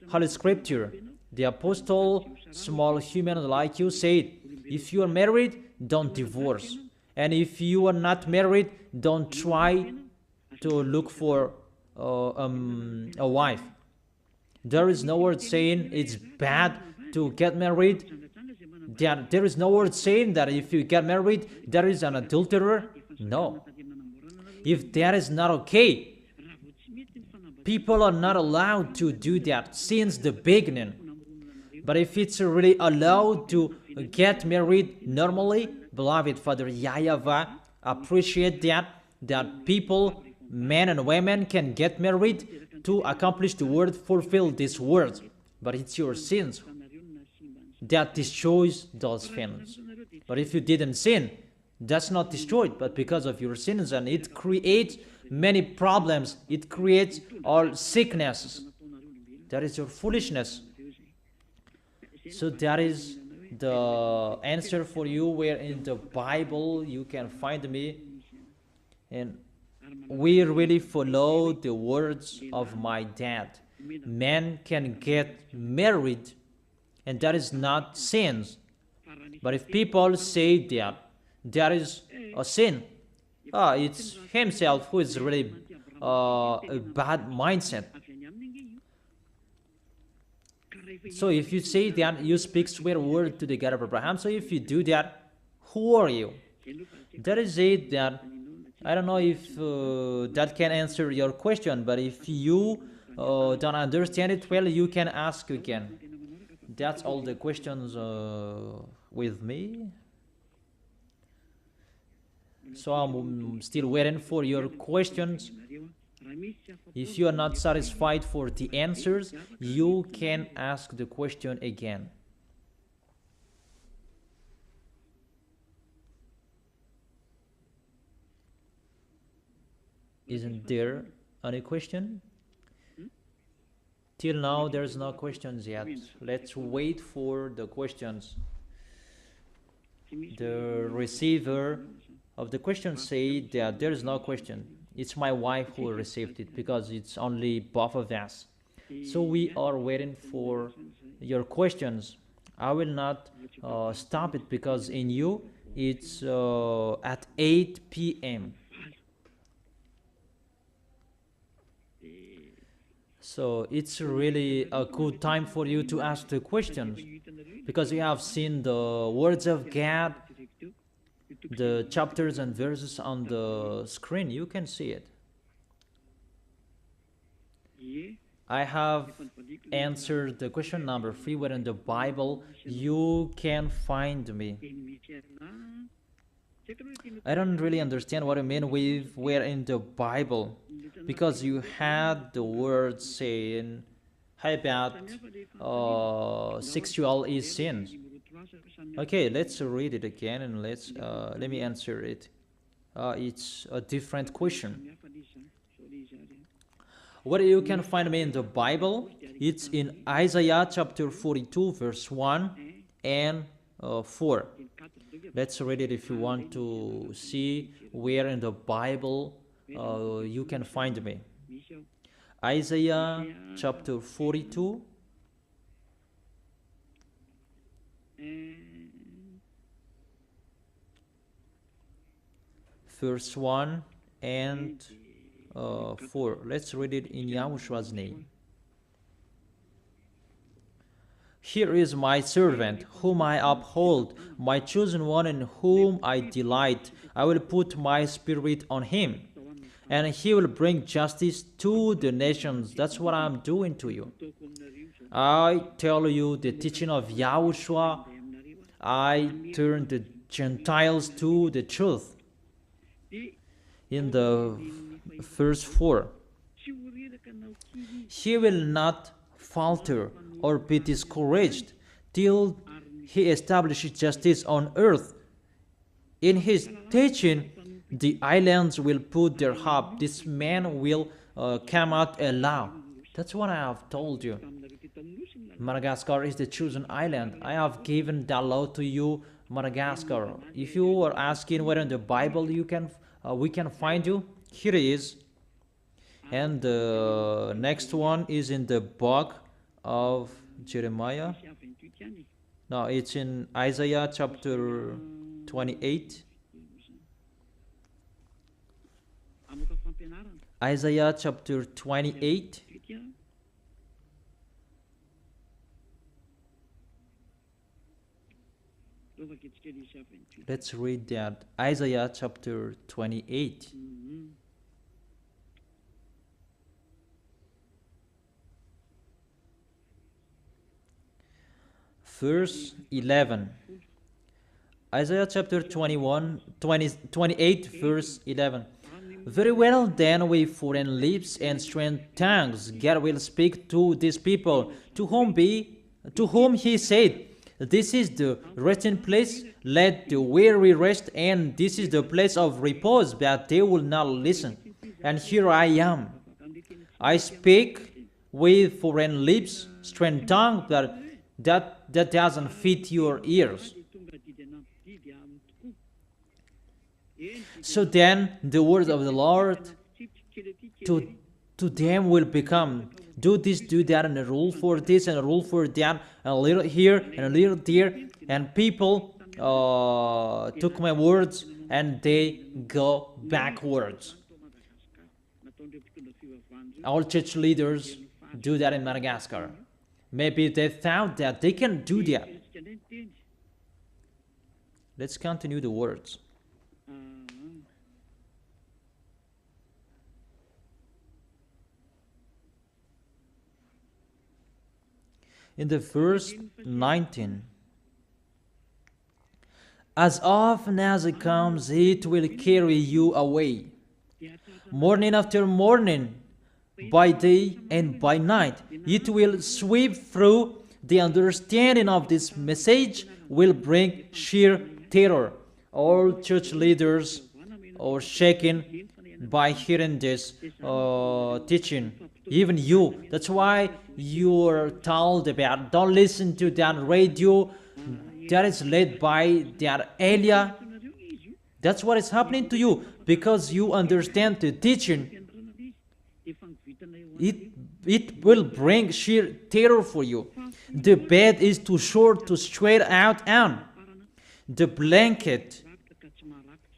Holy Scripture, the apostle, small human like you, said, if you are married, don't divorce. And if you are not married, don't try to look for a wife. There is no word saying it's bad to get married. There is no word saying that if you get married, there is an adulterer. No. If that is not okay, people are not allowed to do that since the beginning. But if it's really allowed to get married normally, beloved Father YAHVAH appreciate that people, men and women, can get married to accomplish the word, fulfill this word. But it's your sins that destroys those things. But if you didn't sin, that's not destroyed, but because of your sins, and it creates many problems. It creates all sicknesses. That is your foolishness. So that is the answer for you, where in the Bible you can find me. And we really follow the words of my dad. Men can get married, and that is not sins. But if people say that there is a sin, it's himself who is really a bad mindset. So if you say that, you speak swear word to the God of Abraham. So if you do that, who are you? That is it. That I don't know if that can answer your question, but if you don't understand it well, you can ask again. That's all the questions with me. So I'm still waiting for your questions. If you are not satisfied for the answers, you can ask the question again. Isn't there any question? Till now, there's no questions yet. Let's wait for the questions. The receiver of the question said that there is no question. It's my wife who received it, because it's only both of us. So we are waiting for your questions. I will not stop it because in you it's at 8 p.m. So it's really a good time for you to ask the questions because you have seen the words of God, the chapters and verses on the screen. You can see it. I have answered the question number 3, where in the Bible you can find me. I don't really understand what you mean with where in the Bible, because you had the word saying, how about sexual is sin? Okay, let's read it again and let me answer it. It's a different question. Where you can find me in the Bible, it's in Isaiah chapter 42 verse 1 and 4. Let's read it if you want to see where in the Bible you can find me. Isaiah chapter 42 verse 1 and 4. Let's read it in Yahushua's name. Here is my servant, whom I uphold, my chosen one in whom I delight. I will put my spirit on him, and he will bring justice to the nations. That's what I'm doing to you. I tell you the teaching of YAHOSHUAH. I turn the Gentiles to the truth. In the verse 4, he will not falter or be discouraged till he establishes justice on earth. In his teaching, the islands will put their hope. This man will come out alive. That's what I have told you. Madagascar is the chosen island. I have given that law to you, Madagascar. If you are asking where in the Bible we can find you, here it is. And the next one is in the book of Jeremiah. No, it's in Isaiah chapter 28. Isaiah chapter 28. Let's read that. Isaiah chapter 28. Verse 11. Isaiah chapter 28, verse 11. Very well then, with foreign lips and strange tongues, God will speak to this people, to whom he said, this is the resting place, let the weary rest, and this is the place of repose, but they will not listen. And here I am. I speak with foreign lips, strange tongue, but that doesn't fit your ears. So then the words of the Lord to them will become, do this, do that, and a rule for this and a rule for that, and a little here and a little there. And people took my words and they go backwards. All church leaders do that in Madagascar. Maybe they thought that they can do that. Let's continue the words. In the verse 19, as often as it comes, it will carry you away, morning after morning, by day and by night. It will sweep through. The understanding of this message will bring sheer terror. All church leaders are shaken by hearing this teaching. Even you. That's why you are told about, don't listen to that radio that is led by that Elia. That's what is happening to you, because you understand the teaching. It will bring sheer terror for you. The bed is too short to stretch out on. The blanket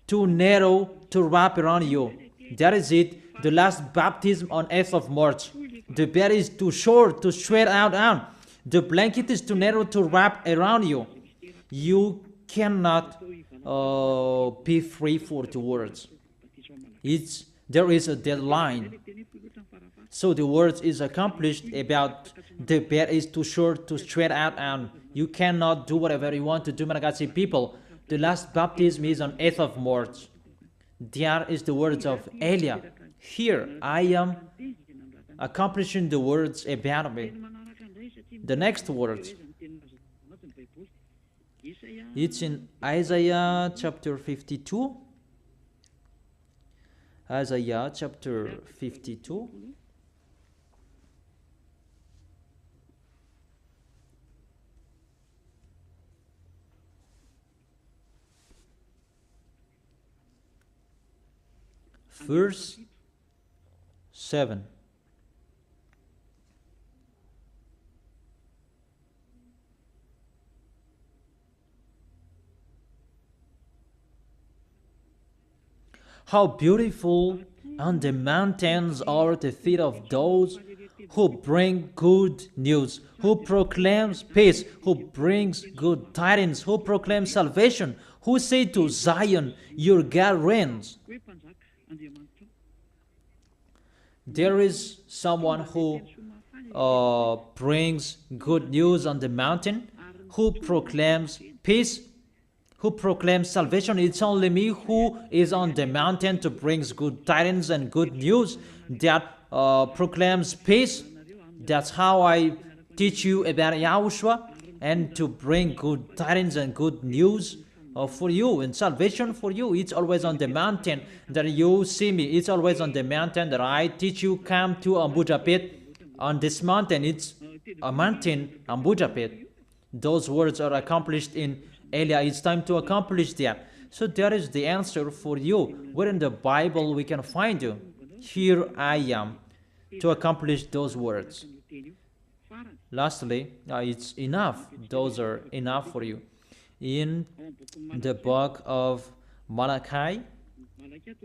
too narrow to wrap around you. That is it, the last baptism on 8th of March. The bed is too short to stretch out on. The blanket is too narrow to wrap around you. You cannot be free for the words. There is a deadline. So the words is accomplished about the bed is too short to stretch out on. You cannot do whatever you want to do, Malagasy people. The last baptism is on 8th of March. There is the words of Elia. Here I am accomplishing the words about me. The next words, it's in Isaiah chapter 52. Isaiah chapter 52. Verse 7. How beautiful on the mountains are the feet of those who bring good news, who proclaims peace, who brings good tidings, who proclaims salvation, who say to Zion, your God reigns. There is someone who brings good news on the mountain, who proclaims peace, who proclaims salvation. It's only me who is on the mountain to bring good tidings and good news that proclaims peace. That's how I teach you about YAHOSHUAH, and to bring good tidings and good news for you and salvation for you. It's always on the mountain that you see me. It's always on the mountain that I teach you. Come to Ambujapet. On this mountain, it's a mountain, Ambujapet. Those words are accomplished in Elia. It's time to accomplish that. So that is the answer for you. Where in the Bible we can find you? Here I am to accomplish those words. Lastly, it's enough. Those are enough for you. In the book of Malachi,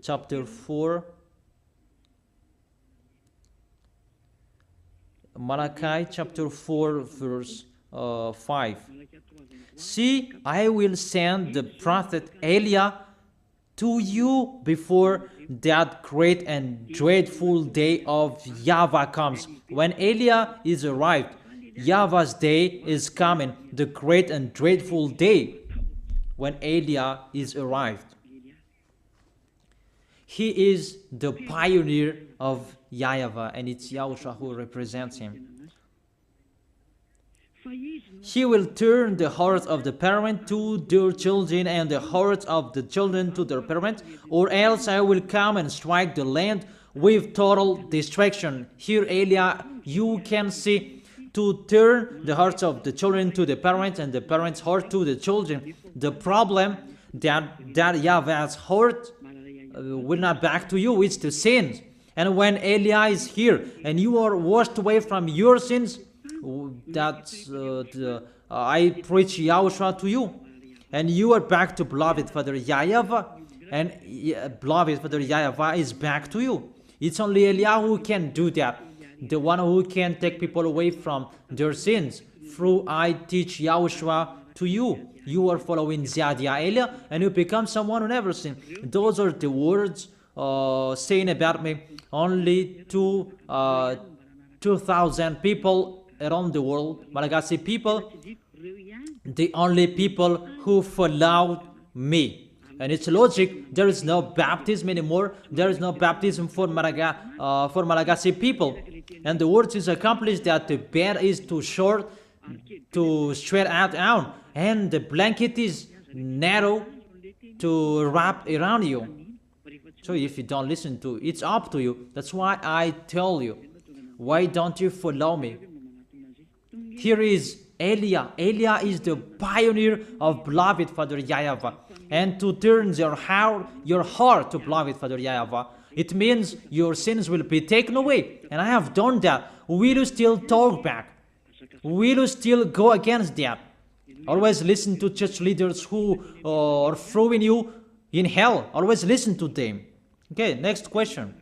chapter 4, Malachi chapter 4, verse 5. See, I will send the prophet Elia to you before that great and dreadful day of YAHVAH comes. When Elia is arrived, YAHVAH's day is coming, the great and dreadful day when Elia is arrived. He is the pioneer of YAHVAH, and it's YAHOSHUAH who represents him. He will turn the hearts of the parent to their children and the hearts of the children to their parents, or else I will come and strike the land with total destruction. Here, Elia, you can see, to turn the hearts of the children to the parents and the parents' heart to the children. The problem that YAHVAH's heart will not back to you, it's the sins. And when Elia is here and you are washed away from your sins, that's I preach YAHOSHUAH to you, and you are back to beloved Father YAHVAH, and beloved Father YAHVAH is back to you. It's only Elia who can do that, the one who can take people away from their sins. Through I teach YAHOSHUAH to you. You are following Ziadia Elia, and you become someone who never sinned. Those are the words saying about me. Only 2,000 people around the world, Malagasy people, the only people who followed me. And it's logic, there is no baptism anymore. There is no baptism for Malagasy people. And the words is accomplished that the bed is too short to stretch out down, and the blanket is narrow to wrap around you. So if you don't listen to, it's up to you. That's why I tell you, why don't you follow me? Here is Elia. Elia is the pioneer of beloved Father YAHVAH. And to turn your heart to beloved Father YAHVAH, it means your sins will be taken away. And I have done that. Will you still talk back? Will you still go against that? Always listen to church leaders who are throwing you in hell. Always listen to them. Okay, next question.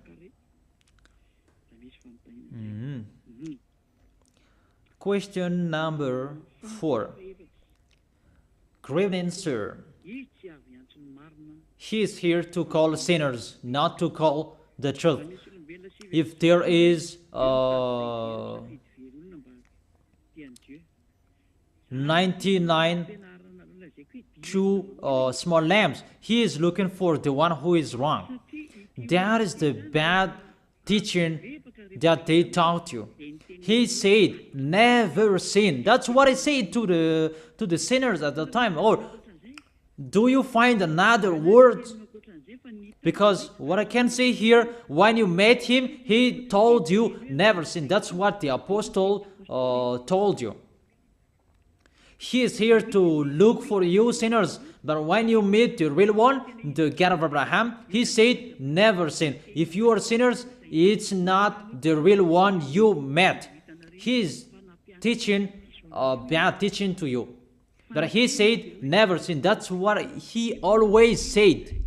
Question number 4. Good evening, sir. He is here to call sinners, not to call the truth. If there is 99 true small lambs, he is looking for the one who is wrong. That is the bad teaching that they taught you. He said, never sin. That's what he said to the sinners at the time. Or do you find another word? Because what I can say here, when you met him, he told you never sin. That's what the apostle told you. He is here to look for you sinners. But when you meet the real one, the God of Abraham, he said never sin. If you are sinners, it's not the real one you met. He is teaching bad teaching to you. But he said never sin. That's what he always said.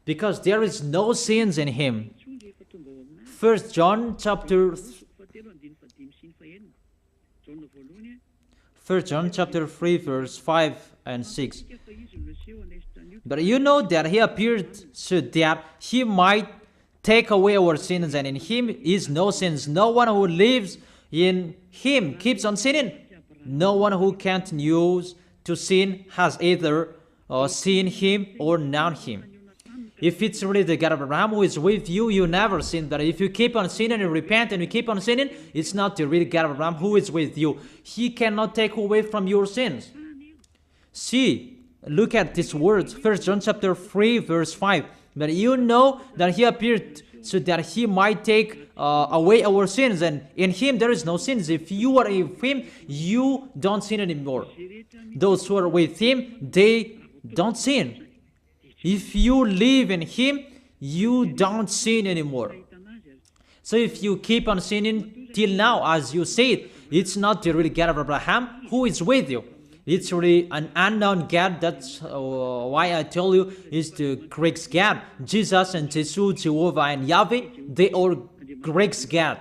Because there is no sins in him. 1 John chapter 3 verse 5 and 6. But you know that he appeared so that he might take away our sins, and in him is no sins. No one who lives in him keeps on sinning. No one who continues to sin has either seen him or known him. If it's really the God of Abraham who is with you, you never sin. But if you keep on sinning and repent and you keep on sinning, it's not the real God of Abraham who is with you. He cannot take away from your sins. See, look at these words. 1 John chapter 3 verse 5. But you know that he appeared so that he might take away our sins, and in him there is no sins. If you are with him, you don't sin anymore. Those who are with him, they don't sin. If you live in him, you don't sin anymore. So if you keep on sinning till now, as you said, it's not the real God of Abraham who is with you. It's really an unknown God. That's why I tell you it's the Greek God. Jesus and Jesus, Jehovah and Yahweh, they are Greek God.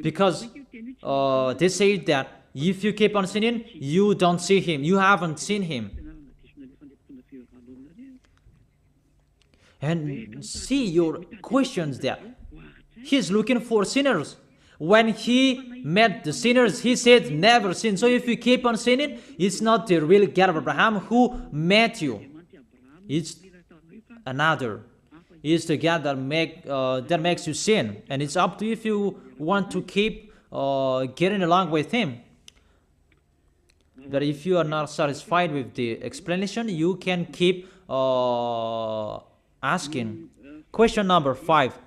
Because they say that if you keep on sinning, you don't see him. You haven't seen him. And see your questions there. He's looking for sinners. When he met the sinners, he said never sin. So if you keep on sinning, it's not the real God of Abraham who met you. It's another. It's the God that makes you sin. And it's up to you if you want to keep getting along with him. But if you are not satisfied with the explanation, you can keep asking. Question number 5.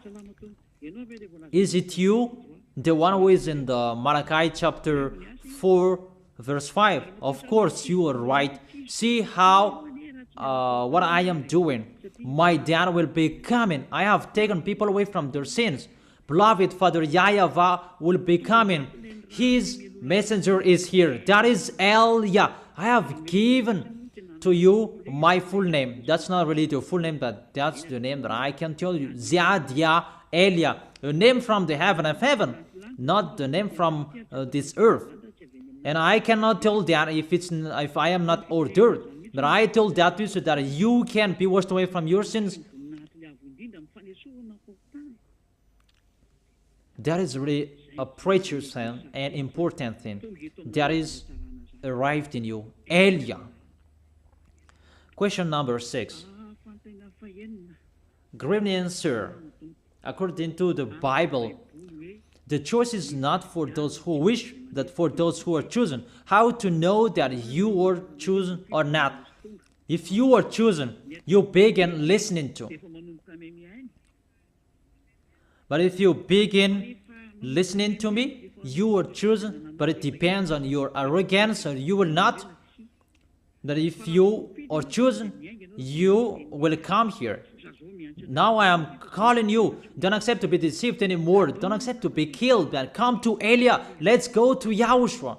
Is it you, the one who is in the Malachi chapter 4 verse 5? Of course you are right. See how what I am doing. My dad will be coming. I have taken people away from their sins. Beloved Father YAHVAH will be coming. His messenger is here. That is Elia. I have given to you my full name. That's not really the full name, but that's the name that I can tell you. Ziadia Elia, a name from the heaven of heaven, not the name from this earth. And I cannot tell that if I am not ordered. But I told that to you so that you can be washed away from your sins. That is really a precious thing and important thing that is arrived in you. Elia. Question number 6. Good evening, sir. According to the Bible, the choice is not for those who wish, but for those who are chosen. How to know that you are chosen or not? If you are chosen, you begin listening to. But if you begin listening to me, you are chosen, but it depends on your arrogance, or you will not. That if you are chosen, you will come here. Now I am calling you. Don't accept to be deceived anymore. Don't accept to be killed. But come to Elia. Let's go to Yahushua.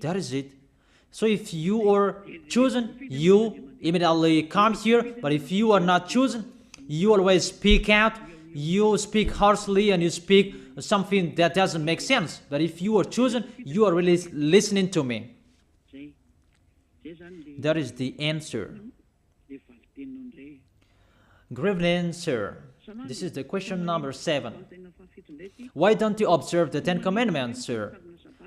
That is it. So if you are chosen, you immediately come here. But if you are not chosen, you always speak out. You speak harshly and you speak something that doesn't make sense. But if you are chosen, you are really listening to me. That is the answer. Good evening, sir. This is the question number 7. Why don't you observe the 10 Commandments, sir?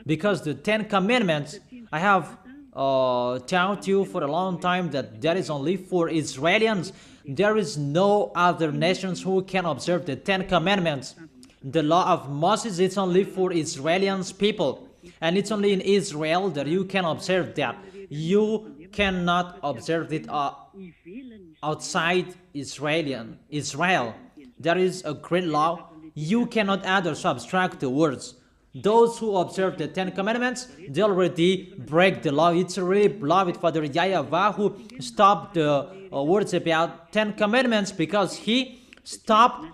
Because the 10 Commandments, I have taught you for a long time that is only for Israelians. There is no other nations who can observe the 10 Commandments. The law of Moses is only for Israelians people. And it's only in Israel that you can observe that. You cannot observe it outside Israel. There is a great law. You cannot add or subtract the words. Those who observe the 10 Commandments, they already break the law. It's really beloved Father YAHVAH who stopped the words about 10 Commandments because he stopped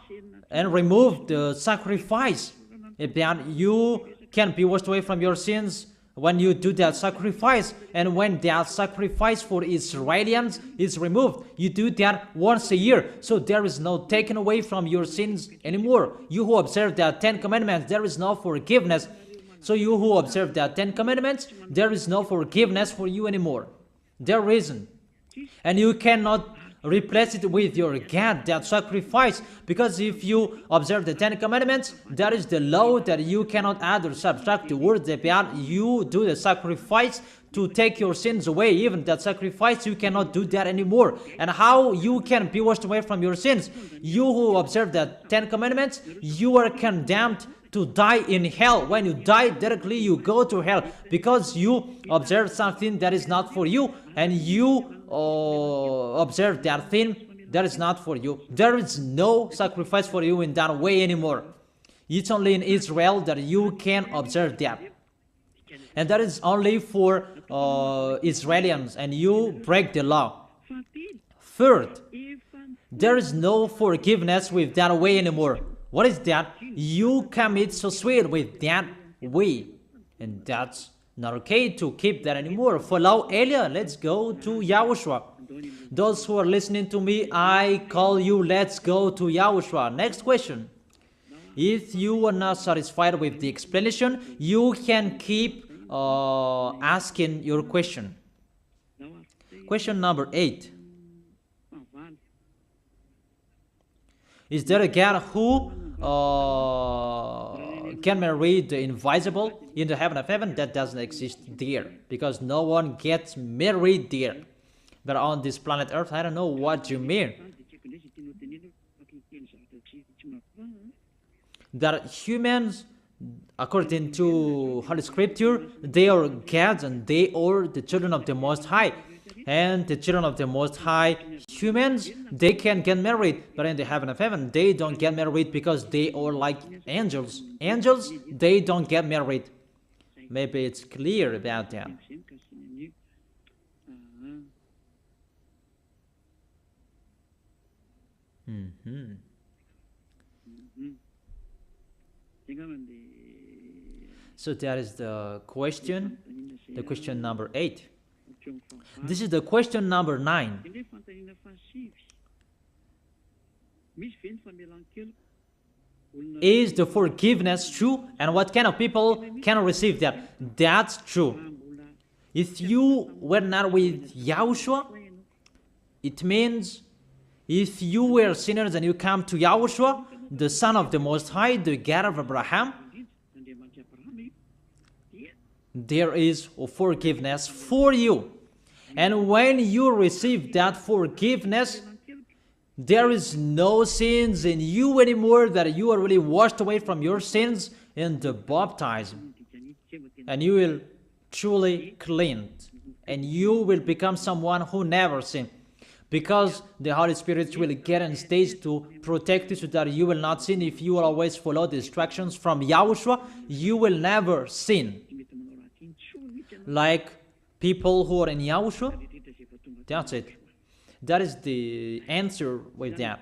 and removed the sacrifice. About you can be washed away from your sins when you do that sacrifice, and when that sacrifice for Israelians is removed, you do that once a year. So there is no taken away from your sins anymore. You who observe the 10 Commandments, there is no forgiveness. So you who observe the 10 Commandments, there is no forgiveness for you anymore. There isn't. And you cannot replace it with your God, that sacrifice, because if you observe the 10 Commandments, that is the law that you cannot add or subtract the words about. You do the sacrifice to take your sins away. Even that sacrifice, you cannot do that anymore. And how you can be washed away from your sins? You who observe the 10 Commandments, you are condemned to die in hell. When you die directly, you go to hell because you observe something that is not for you, and you observe that thing that is not for you. There is no sacrifice for you in that way anymore. It's only in Israel that you can observe that. And that is only for Israelians, and you break the law. Third, there is no forgiveness with that way anymore. What is that? You commit suicide with that way. And that's not okay to keep that anymore. Follow Elia. Let's go to YAHOSHUAH. Those who are listening to me, I call you, let's go to YAHOSHUAH. Next question. If you are not satisfied with the explanation, you can keep asking your question. Question number 8. Is there a God who can marry the invisible in the heaven of heaven? That doesn't exist there, because no one gets married there. But on this planet Earth, I don't know what you mean. That humans, according to Holy Scripture, they are gods and they are the children of the Most High. And the children of the Most High, humans, they can get married. But in the heaven of heaven, they don't get married because they are like angels. Angels, they don't get married. Maybe it's clear about that. So that is the question number 8. This is the question number 9. Is the forgiveness true? And what kind of people can receive that? That's true. If you were not with YAHOSHUAH, it means if you were sinners and you come to YAHOSHUAH, the Son of the Most High, the God of Abraham, there is forgiveness for you. And when you receive that forgiveness, there is no sins in you anymore, that you are really washed away from your sins in the baptism. And you will truly cleanse. And you will become someone who never sinned. Because the Holy Spirit will get on stage to protect you so that you will not sin. If you will always follow the instructions from YAHOSHUAH, you will never sin. Like people who are in YAHOSHUAH, that's it. That is the answer with that.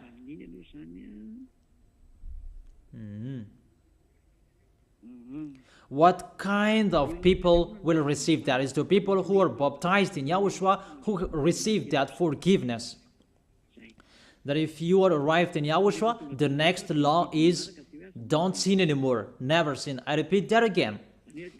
What kind of people will receive that? Is the people who are baptized in Yahushua, who receive that forgiveness. That if you are arrived in Yahushua, the next law is don't sin anymore, never sin. I repeat that again.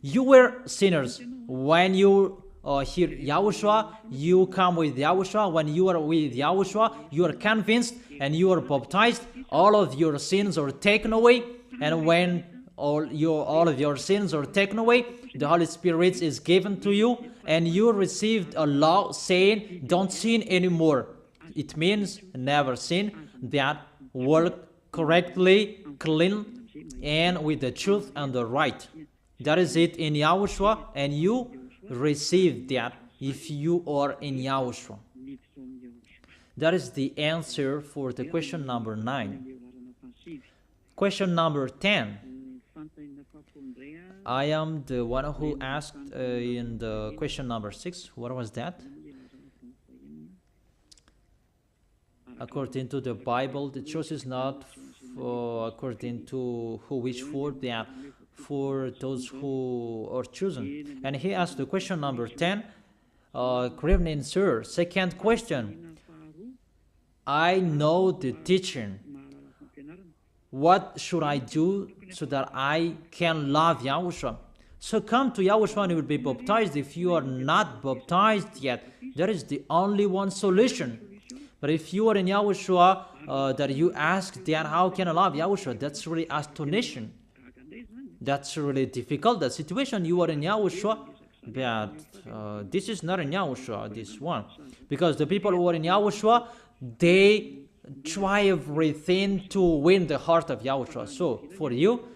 You were sinners. When you hear Yahushua, you come with Yahushua. When you are with Yahushua, you are convinced and you are baptized. All of your sins are taken away. And when all of your sins are taken away, the Holy Spirit is given to you, and you received a law saying don't sin anymore. It means never sin, that work correctly, clean, and with the truth and the right. That is it in Yahushua, and you receive that if you are in Yahushua. That is the answer for the question number 9. Question number 10. I am the one who asked in the question number 6. What was that? According to the Bible, the choice is not according to who wish for that, for those who are chosen. And he asked the question number 10. Good evening, sir. Second question. I know the teaching. What should I do so that I can love Yahushua? So come to Yahushua and you will be baptized. If you are not baptized yet, that is the only one solution. But if you are in Yahushua, that you ask that how can I love Yahushua, that's really astonishing. That's really difficult, that situation. You are in Yahushua, but this is not in Yahushua, this one. Because the people who are in Yahushua, they try everything to win the heart of Yahushua. So for you,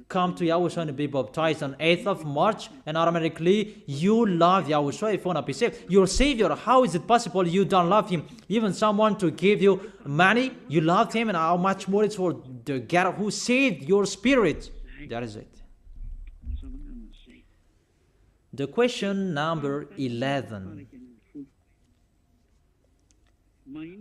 come to Yahushua and be baptized on 8th of March, and automatically you love Yahushua if you want to be saved. Your Savior, how is it possible you don't love Him? Even someone to give you money, you love Him, and how much more it's for the God who saved your spirit. That is it. The question number 11.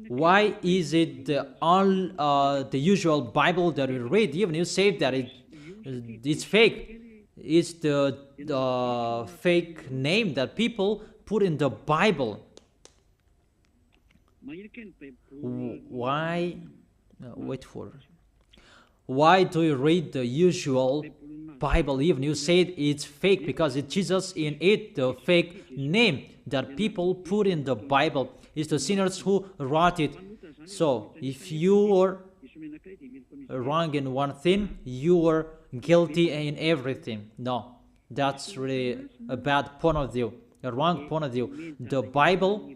Why is it the usual Bible that we read, even you say that it's fake? It's the fake name that people put in the Bible. Why? Why do you read the usual Bible even you said it's fake? Because it's Jesus in it, the fake name that people put in the Bible. It's the sinners who wrote it. So if you are wrong in one thing, you are guilty in everything. No, that's really a bad point of view, a wrong point of view. The Bible,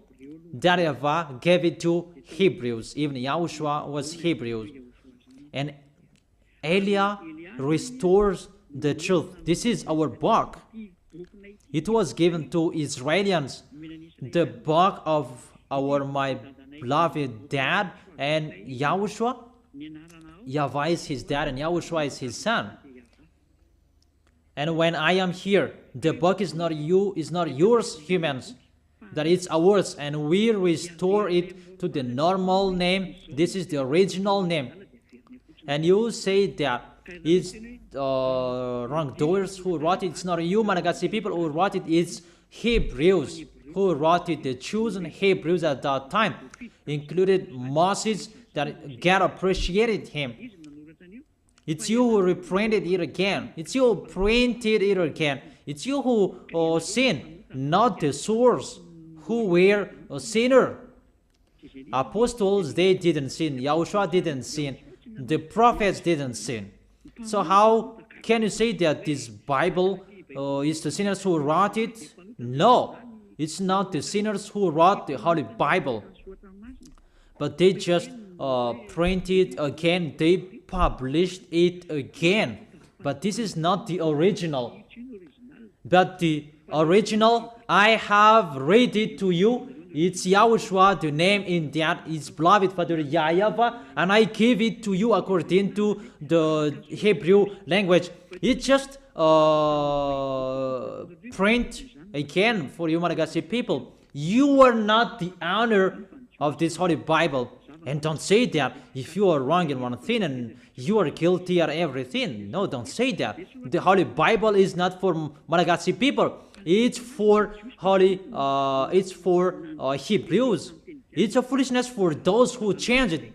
that YAHVAH gave it to Hebrews. Even Yahushua was Hebrew. And Elia restores the truth. This is our book. It was given to Israelians, the book of my beloved dad, and Yahushua. YAHVAH is his dad and Yahushua is his son. And when I am here, the book is not yours, humans, that it's ours, and we restore it to the normal name. This is the original name. And you say that it's wrongdoers who wrote it. It's not you, Malagasy people who wrote it. It's Hebrews who wrote it. The chosen Hebrews at that time included Moses, that God appreciated him. It's you who reprinted it again. It's you who printed it again. It's you who sinned, not the source, who were a sinner. Apostles, they didn't sin. Yahushua didn't sin. The prophets didn't sin. So how can you say that this Bible is the sinners who wrote it? No, it's not the sinners who wrote the Holy Bible. But they just printed again. They published it again. But this is not the original. But the original, I have read it to you. It's Yahushua, the name in that is beloved Father YAHVAH, and I give it to you according to the Hebrew language. It just print again for you Malagasy people. You are not the owner of this Holy Bible. And don't say that if you are wrong in one thing and you are guilty of everything. No, don't say that. The Holy Bible is not for Malagasy people. It's for Hebrews. It's a foolishness for those who changed it.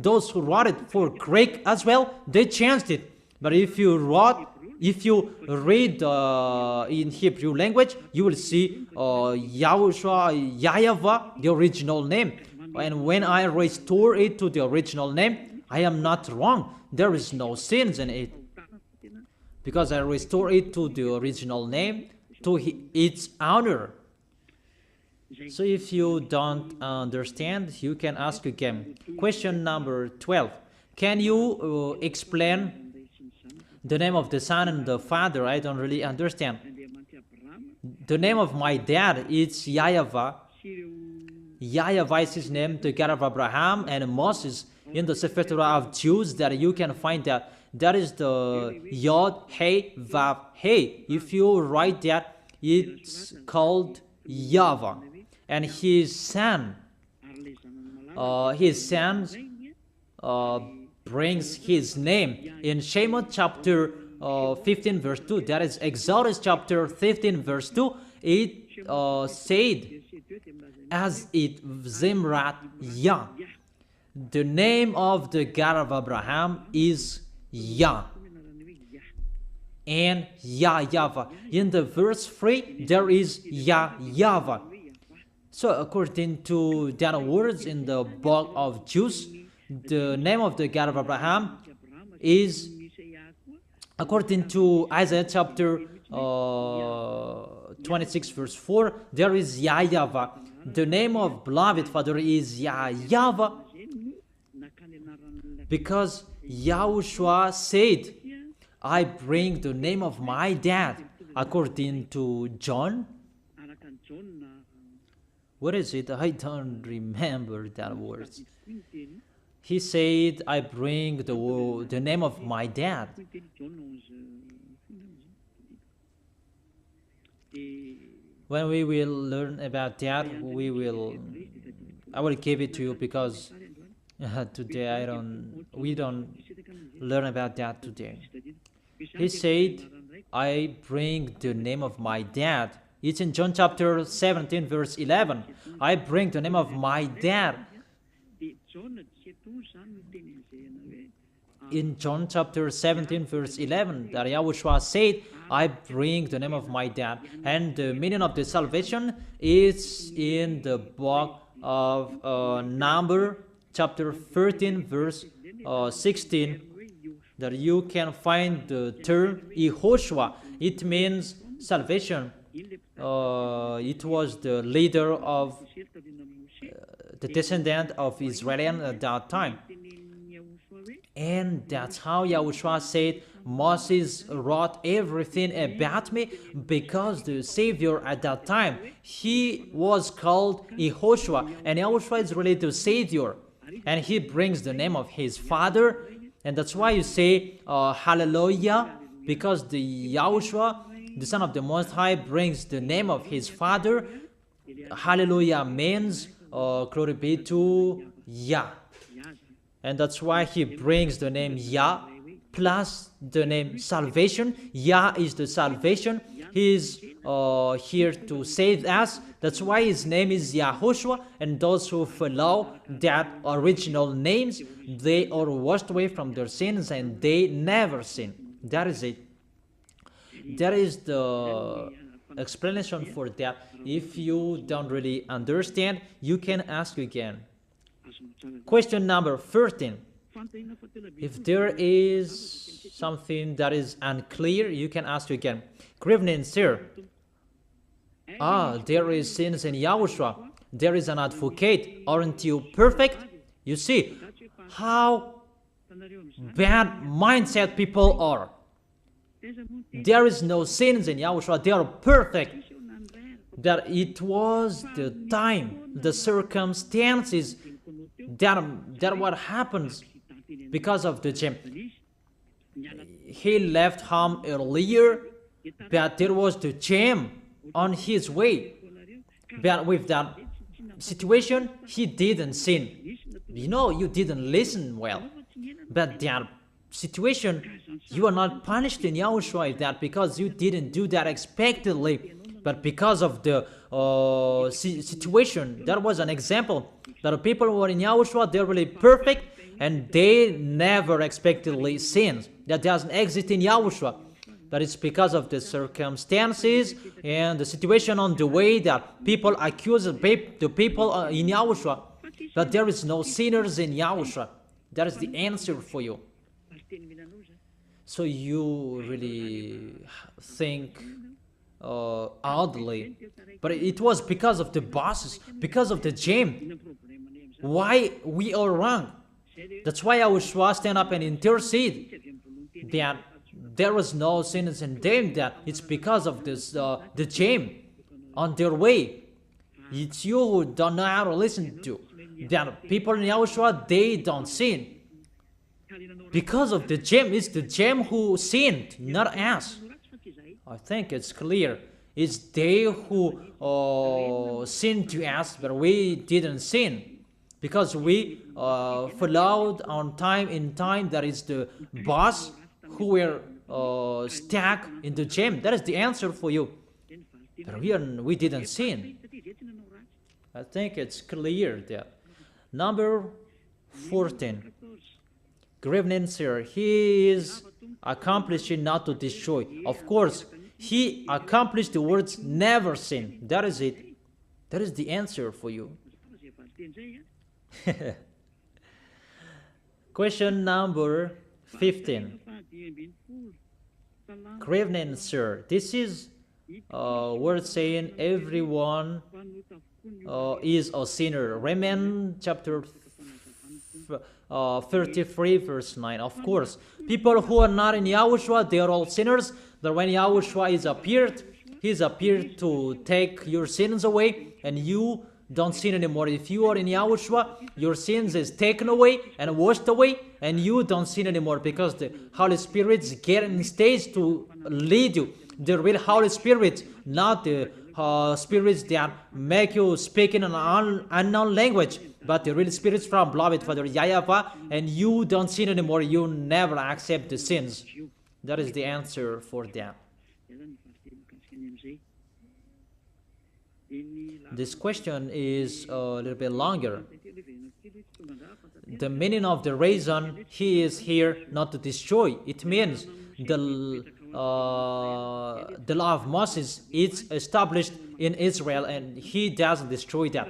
Those who wrote it for Greek as well, they changed it. But if you read in Hebrew language, you will see YAHOSHUAH, YAHVAH, the original name. And when I restore it to the original name, I am not wrong. There is no sins in it. Because I restore it to the original name, to its honor. So if you don't understand, you can ask again. Question number 12. Can you explain the name of the Son and the Father? I don't really understand. The name of my dad is YAHVAH. YAHVAH is his name, the God of Abraham and Moses. In the Sefer Torah of Jews, that you can find that is the Yod, Hey, Vav, Hey. If you write that, it's called YAHVAH. And his son brings his name in Shemot chapter 15 verse 2. That is Exodus chapter 15 verse 2. It said, as it Zimrat Yah. The name of the God of Abraham is Yah. And YAHVAH. In the verse 3, there is YAHVAH. So according to that words in the book of Jews, the name of the God of Abraham is, according to Isaiah chapter 26 verse 4, there is YAHVAH. The name of beloved Father is YAHVAH, because YAHOSHUAH said, I bring the name of my dad, according to John. What is it? I don't remember that words. He said, I bring the name of my dad. When we will learn about that, I will give it to you, because today we don't learn about that today. He said, I bring the name of my dad. It's in John chapter 17 verse 11. I bring the name of my dad. In John chapter 17 verse 11, that YAHOSHUAH said, I bring the name of my dad. And the meaning of the salvation is in the book of Number chapter 13 verse 16, that you can find the term YAHOSHUAH. It means salvation. It was the leader of the descendant of Israel at that time. And that's how YAHOSHUAH said, Moses wrote everything about me, because the Savior at that time, he was called YAHOSHUAH, and YAHOSHUAH is really the Savior, and he brings the name of his Father. And that's why you say hallelujah, because the YAHOSHUAH, the Son of the Most High, brings the name of his Father. Hallelujah means glory be to Yah. And that's why he brings the name Yah plus the name salvation. Yah is the salvation. He is here to save us. That's why his name is YAHOSHUAH. And those who follow that original names, they are washed away from their sins and they never sin. That is it. That is the explanation for that. If you don't really understand, you can ask again. Question number 13. If there is something that is unclear, you can ask again. Good evening, sir. There is sins in YAHOSHUAH. There is an advocate. Aren't you perfect? You see how bad mindset people are. There is no sins in YAHOSHUAH. They are perfect. That it was the time, the circumstances, that what happens because of the gym. He left home earlier, but there was the jam on his way. But with that, situation, he didn't sin. You know, you didn't listen well. But that situation, you are not punished in Yahushua that because you didn't do that expectedly, but because of the situation. That was an example that the people who are in Yahushua, they're really perfect and they never expectedly sin. That doesn't exist in Yahushua. That it's because of the circumstances and the situation on the way that people accuse the people in Yahushua. But there is no sinners in Yahushua. That is the answer for you. So you really think oddly. But it was because of the bosses, because of the jam. Why we are wrong. That's why Yahushua stand up and intercede that there was no sinners in them, that it's because of this the jam on their way. It's you who don't know how to listen to. That people in Yahushua, they don't sin. Because of the jam, it's the jam who sinned, not us. I think it's clear. It's they who sinned to us, but we didn't sin. Because we followed on time in time, that is the boss who were stuck in the jam. That is the answer for you. But we didn't sin. I think it's clear there. Number 14. Good evening, sir. He is accomplishing not to destroy. Of course, he accomplished the words never sin. That is it. That is the answer for you. Question number 15. Good evening, sir. This is word saying everyone is a sinner. Romans chapter 33 verse 9. Of course, people who are not in Yahushua, they are all sinners. But when Yahushua is appeared, he's appeared to take your sins away, and you don't sin anymore. If you are in Yahushua, your sins is taken away and washed away, and you don't sin anymore because the Holy Spirit's getting stage to lead you. The real Holy Spirit, not the spirits that make you speak in an unknown language, but the real spirits from beloved Father YAHVAH, and you don't sin anymore. You never accept the sins. That is the answer for that. This question is a little bit longer. The meaning of the reason he is here not to destroy, it means the law of Moses is established in Israel and he doesn't destroy that.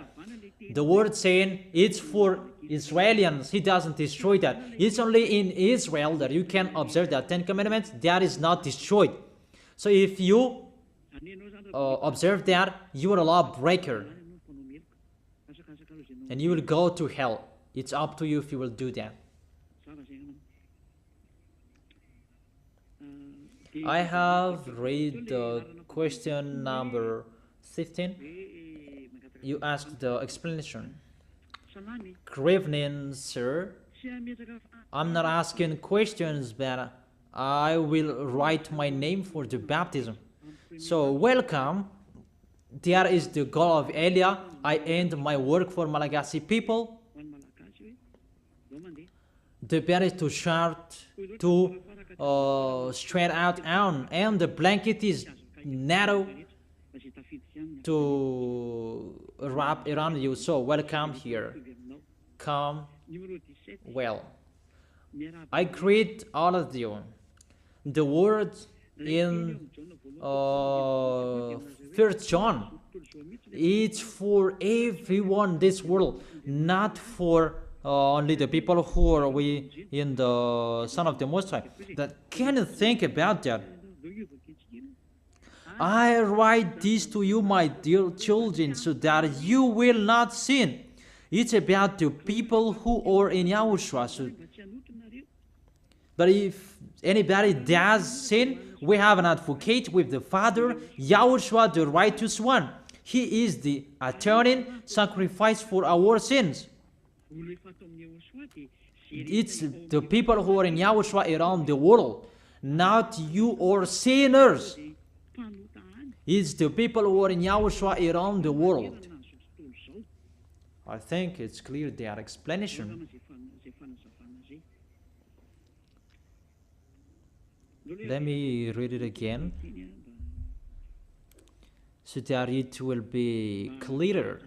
The word saying it's for Israelians, he doesn't destroy that. It's only in Israel that you can observe that 10 Commandments, that is not destroyed. So if you observe that, you are a lawbreaker and you will go to hell. It's up to you if you will do that. I have read the question number 15. You asked the explanation. Good evening, sir. I'm not asking questions, but I will write my name for the baptism. So, welcome. That is the goal of Elia. I end my work for Malagasy people. The bed is too short to straight out on, and the blanket is narrow to wrap around you. So welcome here. Come well. I greet all of you. The word in 1 John, it's for everyone in this world, not for only the people who are we in the Son of the Most High. That can you think about that? I write this to you, my dear children, so that you will not sin. It's about the people who are in Yahushua. So, but if anybody does sin, we have an advocate with the Father, Yahushua, the righteous one. He is the atoning sacrifice for our sins. It's the people who are in Yahushua around the world, not you or sinners. It's the people who are in Yahushua around the world. I think it's clear their explanation. Let me read it again so that it will be clearer.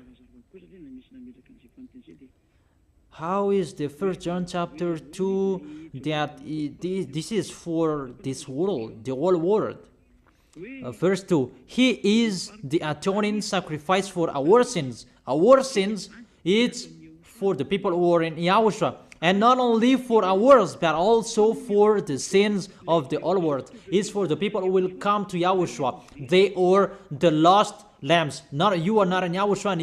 How is the 1 John chapter 2 that this is for this world, the whole world? Verse 2, He is the atoning sacrifice for our sins. Our sins, it's for the people who are in Yahushua. And not only for ours, but also for the sins of the whole world. It's for the people who will come to Yahushua. They are the lost lambs. You are not in Yahushua and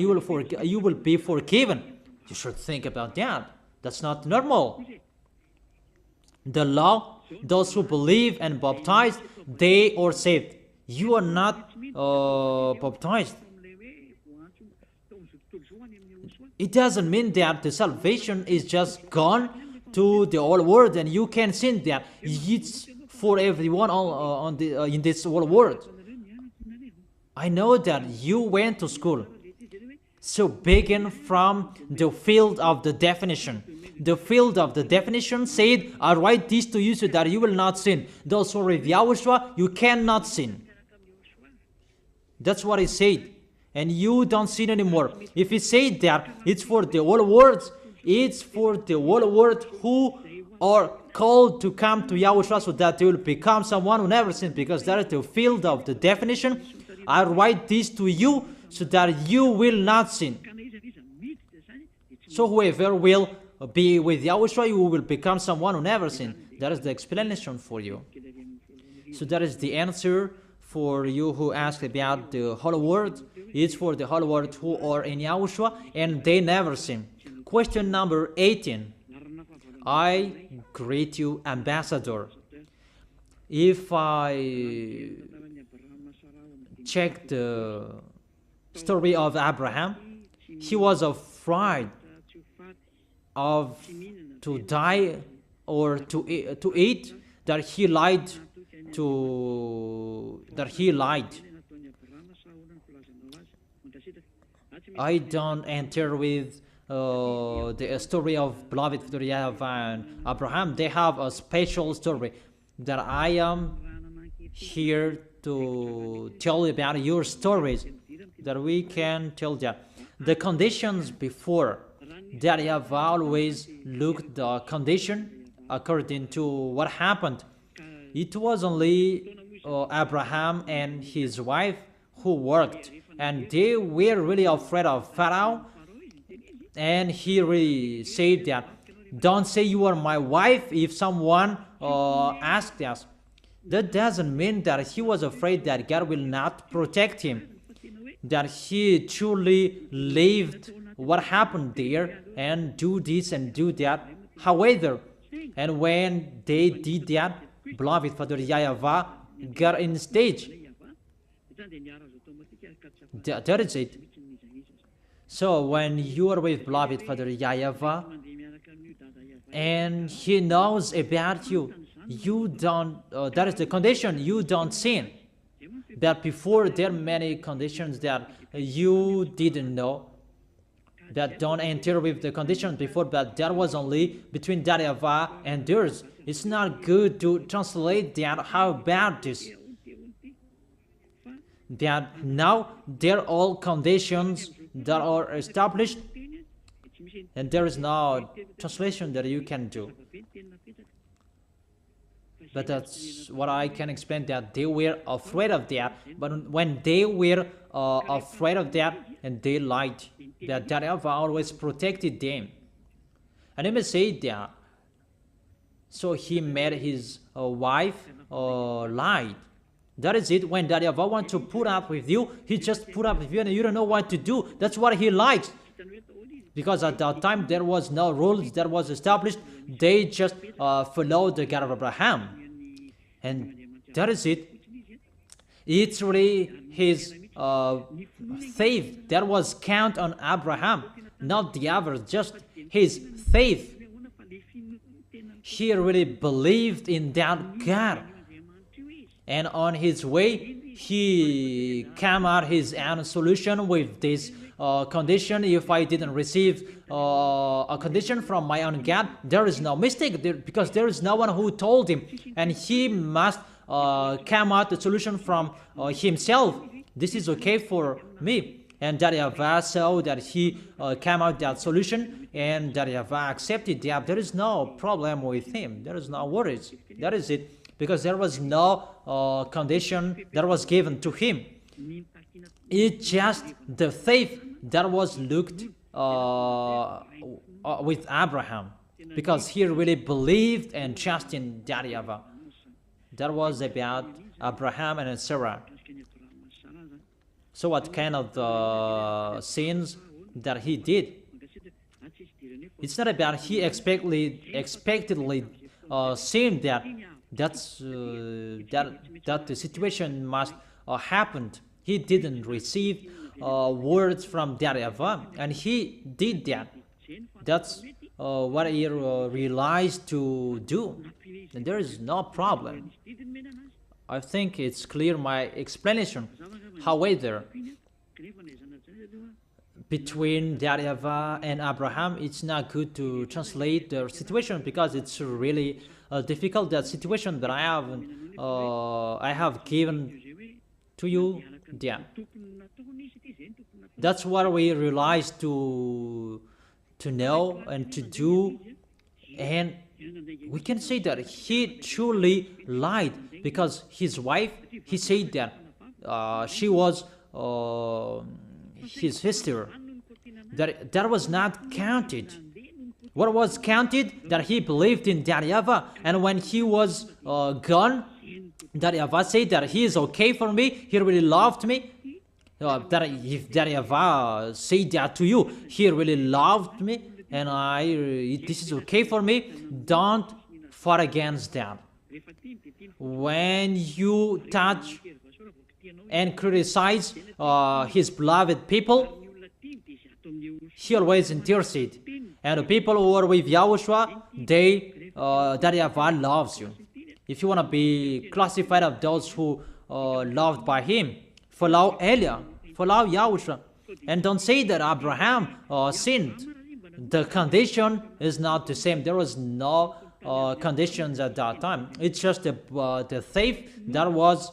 you will be forgiven. You should think about that. That's not normal. The law, those who believe and baptized, they are saved. You are not baptized. It doesn't mean that the salvation is just gone to the whole world and you can sin there. It's for everyone in this whole world. I know that you went to school. So begin from the field of the definition. The field of the definition said, I write this to you so that you will not sin. Those who are with Yahushua, you cannot sin. That's what it said. And you don't sin anymore. If it said that it's for the whole world, it's for the whole world who are called to come to Yahushua so that they will become someone who never sinned, because that is the field of the definition. I write this to you so that you will not sin. So whoever will be with Yahushua, you will become someone who never sinned. That is the explanation for you. So that is the answer for you who ask about the whole world. It's for the whole world who are in Yahushua and they never sin. Question number 18. I greet you, ambassador. If I check the story of Abraham, he was afraid of to die or to eat, that he lied I don't enter with the story of beloved YAHVAH and Abraham. They have a special story that I am here to tell about your stories, that we can tell that. The conditions before, that YAHVAH always looked the condition according to what happened. It was only Abraham and his wife who worked, and they were really afraid of Pharaoh, and he really said that, don't say you are my wife if someone asked us. That doesn't mean that he was afraid that God will not protect him, that he truly lived what happened there and do this and do that. However, and when they did that, beloved Father YAHVAH got in stage. That is it. So when you are with beloved Father YAHVAH and he knows about you, you don't, that is the condition, you don't sin. But before, there are many conditions that you didn't know, that don't enter with the conditions before, but that was only between YAHVAH and theirs. It's not good to translate that. How about this? That now they're all conditions that are established, and there is no translation that you can do. But that's what I can explain, that they were afraid of that. But when they were afraid of that and they lied, that YAHVAH always protected them. And let me say that. So he made his wife lied. That is it. When YAHVAH wants to put up with you, he just put up with you and you don't know what to do. That's what he likes. Because at that time there was no rules that was established. They just followed the God of Abraham. And that is it. It's really his faith that was count on Abraham, not the others, just his faith. He really believed in that God. And on his way, he came out his own solution with this condition. If I didn't receive a condition from my own God, there is no mistake there, because there is no one who told him, and he must come out the solution from himself. This is okay for me. And that YAHVAH saw that he came out that solution, and that YAHVAH accepted that. There is no problem with him. There is no worries. That is it. Because there was no condition that was given to him. It's just the faith that was looked with Abraham, because he really believed and trusted in that YAHVAH. That was about Abraham and Sarah. So what kind of sins that he did? It's not about he expectedly sinned that the situation must happen. He didn't receive words from that YAHVAH, and he did that. That's what he realized to do, and there is no problem. I think it's clear my explanation. However, between that YAHVAH and Abraham, it's not good to translate the situation, because it's really difficult, that situation that I have given to you. Yeah. That's what we realize to know and to do, and we can say that he truly lied, because his wife, he said that she was his sister. That was not counted. What was counted? That he believed in that YAHVAH, and when he was gone, that YAHVAH said that he is okay for me, he really loved me. That if that YAHVAH said that to you, he really loved me, and this is okay for me, don't fight against that. When you touch and criticize his beloved people, he always intercedes. And the people who are with Yahushua, that YAHVAH loves you. If you want to be classified of those who loved by him, follow Elia, follow Yahushua, and don't say that Abraham sinned. The condition is not the same. There was no conditions at that time. It's just the faith that was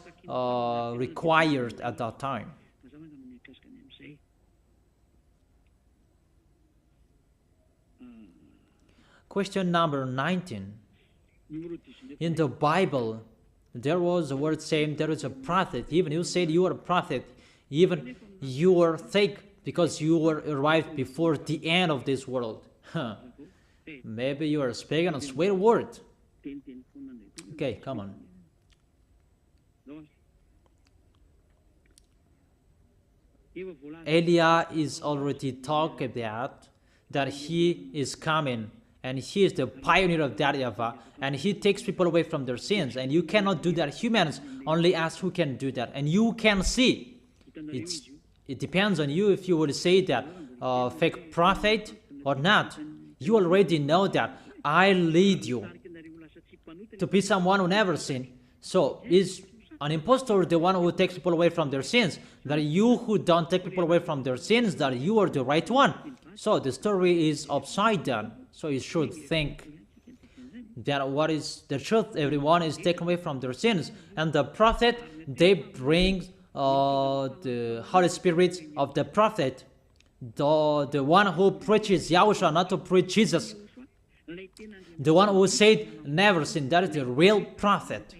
required at that time. Question number 19. In the Bible, there was a word saying there is a prophet. Even you said you are a prophet. Even you were fake, because you were arrived before the end of this world. Maybe you are speaking a swear word. Okay, come on. Elia is already talked about that he is coming, and he is the pioneer of that YAHVAH, and he takes people away from their sins, and you cannot do that. Humans, only us who can do that, and you can see. It depends on you if you would say that fake prophet or not. You already know that I lead you to be someone who never sinned. So is an impostor the one who takes people away from their sins? That you who don't take people away from their sins, that you are the right one. So the story is upside down. So you should think that what is the truth? Everyone is taken away from their sins, and the prophet, they bring the Holy Spirit of the prophet, the one who preaches Yahushua, not to preach Jesus, the one who said never sin. That is the real prophet.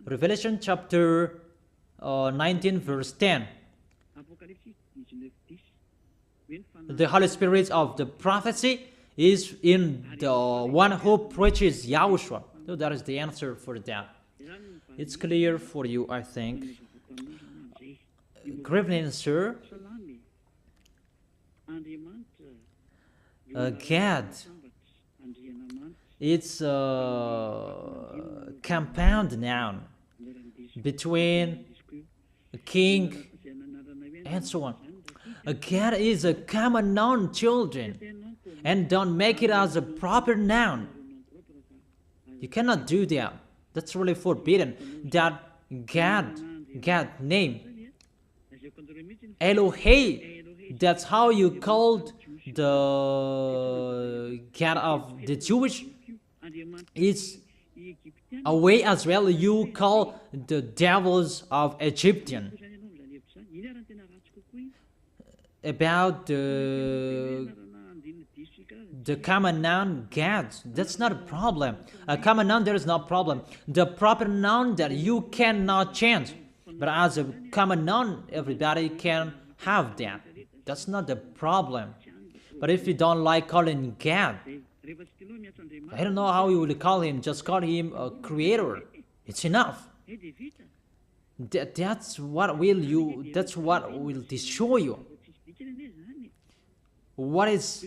Revelation chapter 19 verse 10. The Holy Spirit of the prophecy is in the one who preaches Yahushua. So that is the answer for that. It's clear for you, I think. Good evening, sir. Gad. It's a compound noun between a king and so on. A Gad is a common noun, children, and don't make it as a proper noun. You cannot do that. That's really forbidden. That God name, Elohei, that's how you called the God of the Jewish. It's a way as well you call the devils of Egyptian. About the common noun gods, that's not a problem. A common noun, there is no problem. The proper noun that you cannot change, but as a common noun, everybody can have that. That's not the problem. But if you don't like calling God, I don't know how you will call him, just call him a creator. It's enough. That's what will destroy you. What is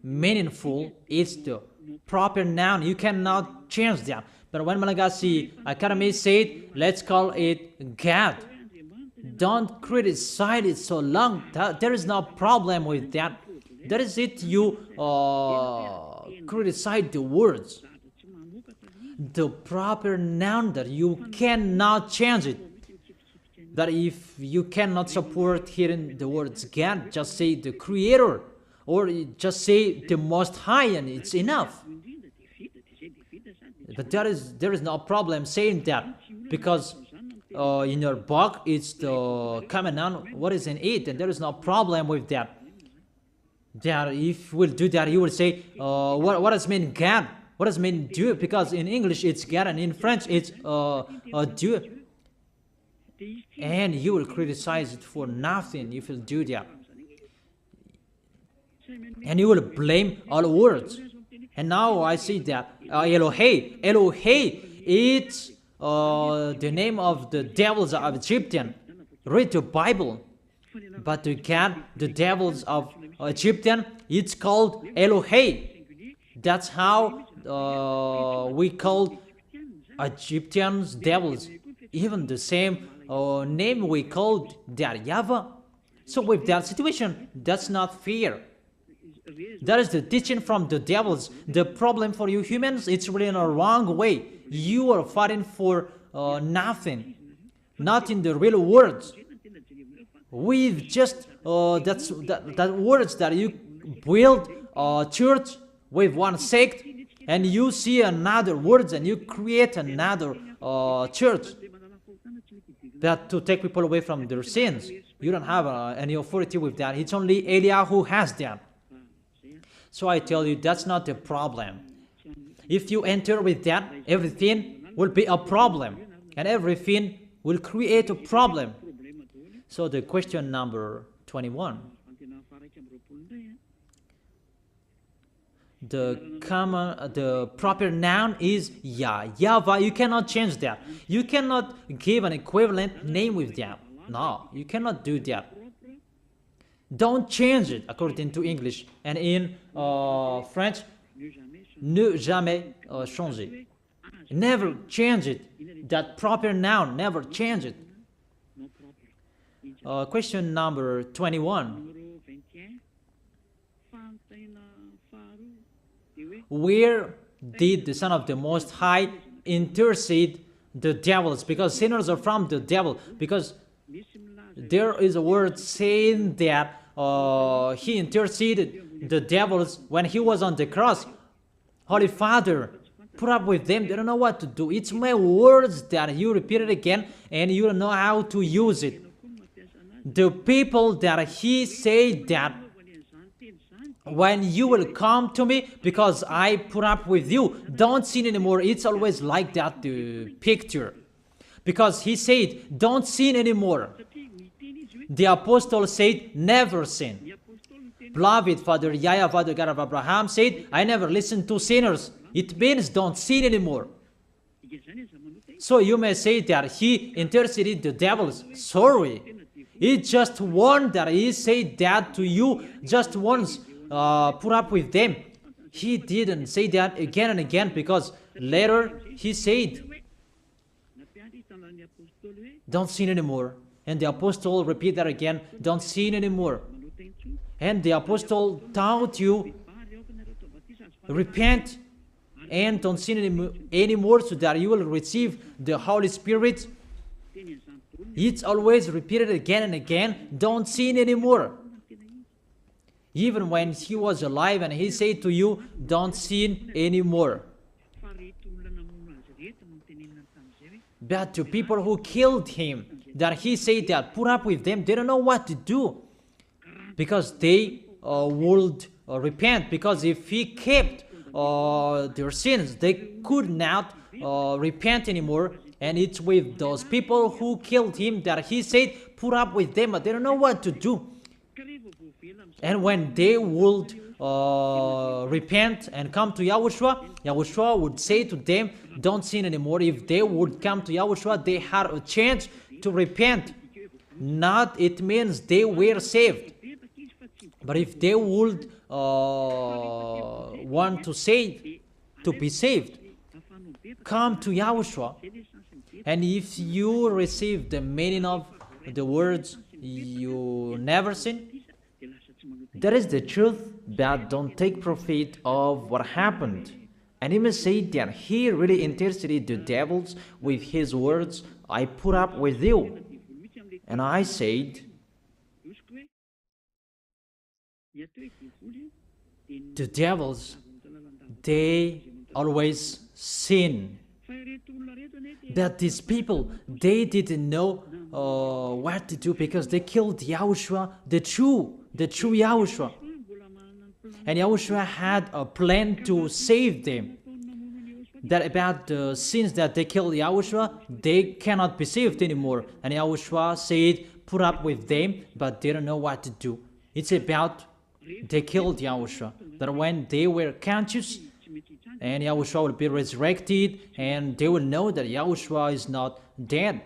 meaningful is the proper noun. You cannot change that. But when Malagasy Academy said, let's call it God, don't criticize it so long. There is no problem with that. That is it, you criticize the words. The proper noun that you cannot change it. That if you cannot support hearing the words God, just say the creator, or just say the Most High, and it's enough. But there is no problem saying that, because in your book it's the common noun what is in it, and there is no problem with that. That if you will do that, you will say what does mean God? What does mean Dieu? Because in English it's God, and in French it's Dieu. And you will criticize it for nothing if you do that. And you will blame all words. And now I see that Elohei, it's the name of the devils of Egyptian. Read the Bible. But to God, the devils of Egyptian, it's called Elohei. That's how we call Egyptians devils. Even the same name we called their YAHVAH. So with that situation, that's not fair. That is the teaching from the devils. The problem for you humans, it's really in a wrong way. You are fighting for nothing, not in the real words. With just that words that you build a church with one sect, and you see another words and you create another church that to take people away from their sins. You don't have any authority with that. It's only Eliah who has that. So I tell you, that's not the problem. If you enter with that, everything will be a problem, and everything will create a problem. So the question number 21. The proper noun is YAHVAH. You cannot change that. You cannot give an equivalent name with that. No, you cannot do that. Don't change it according to English. And in French, ne jamais changer. Never change it. That proper noun, never change it. Question number 21. Where did the Son of the Most High intercede the devils? Because sinners are from the devil. Because there is a word saying that he interceded the devils when he was on the cross. Holy Father, put up with them. They don't know what to do. It's my words that you repeat it again, and you don't know how to use it. The people that he said that when you will come to me because I put up with you, don't sin anymore. It's always like that, the picture. Because he said, don't sin anymore. The apostle said, never sin. Beloved Father YAHVAH, the God of Abraham, said, I never listen to sinners. It means don't sin anymore. So you may say that he interceded the devils. Sorry. It's just one that he said that to you just once. Put up with them. He didn't say that again and again, because later he said, don't sin anymore. And the apostle repeat that again, don't sin anymore. And the apostle taught you, repent and don't sin anymore so that you will receive the Holy Spirit. It's always repeated again and again, don't sin anymore. Even when he was alive and he said to you, don't sin anymore. But to people who killed him, that he said that put up with them, they don't know what to do. Because they would repent. Because if he kept their sins, they could not repent anymore. And it's with those people who killed him that he said, put up with them, but they don't know what to do. And when they would repent and come to Yahushua, Yahushua would say to them, don't sin anymore. If they would come to Yahushua, they had a chance to repent. Not it means they were saved. But if they would want to be saved, come to Yahushua. And if you receive the meaning of the words, you never sin, that is the truth, but don't take profit of what happened. And he may say that he really interceded the devils with his words, I put up with you. And I said, the devils, they always sin. That these people, they didn't know what to do because they killed Yahushua, the true Yahushua. And Yahushua had a plan to save them. That about the sins that they killed Yahushua, they cannot be saved anymore. And Yahushua said, put up with them, but they don't know what to do. It's about they killed Yahushua. That when they were conscious, and Yahushua will be resurrected, and they will know that Yahushua is not dead.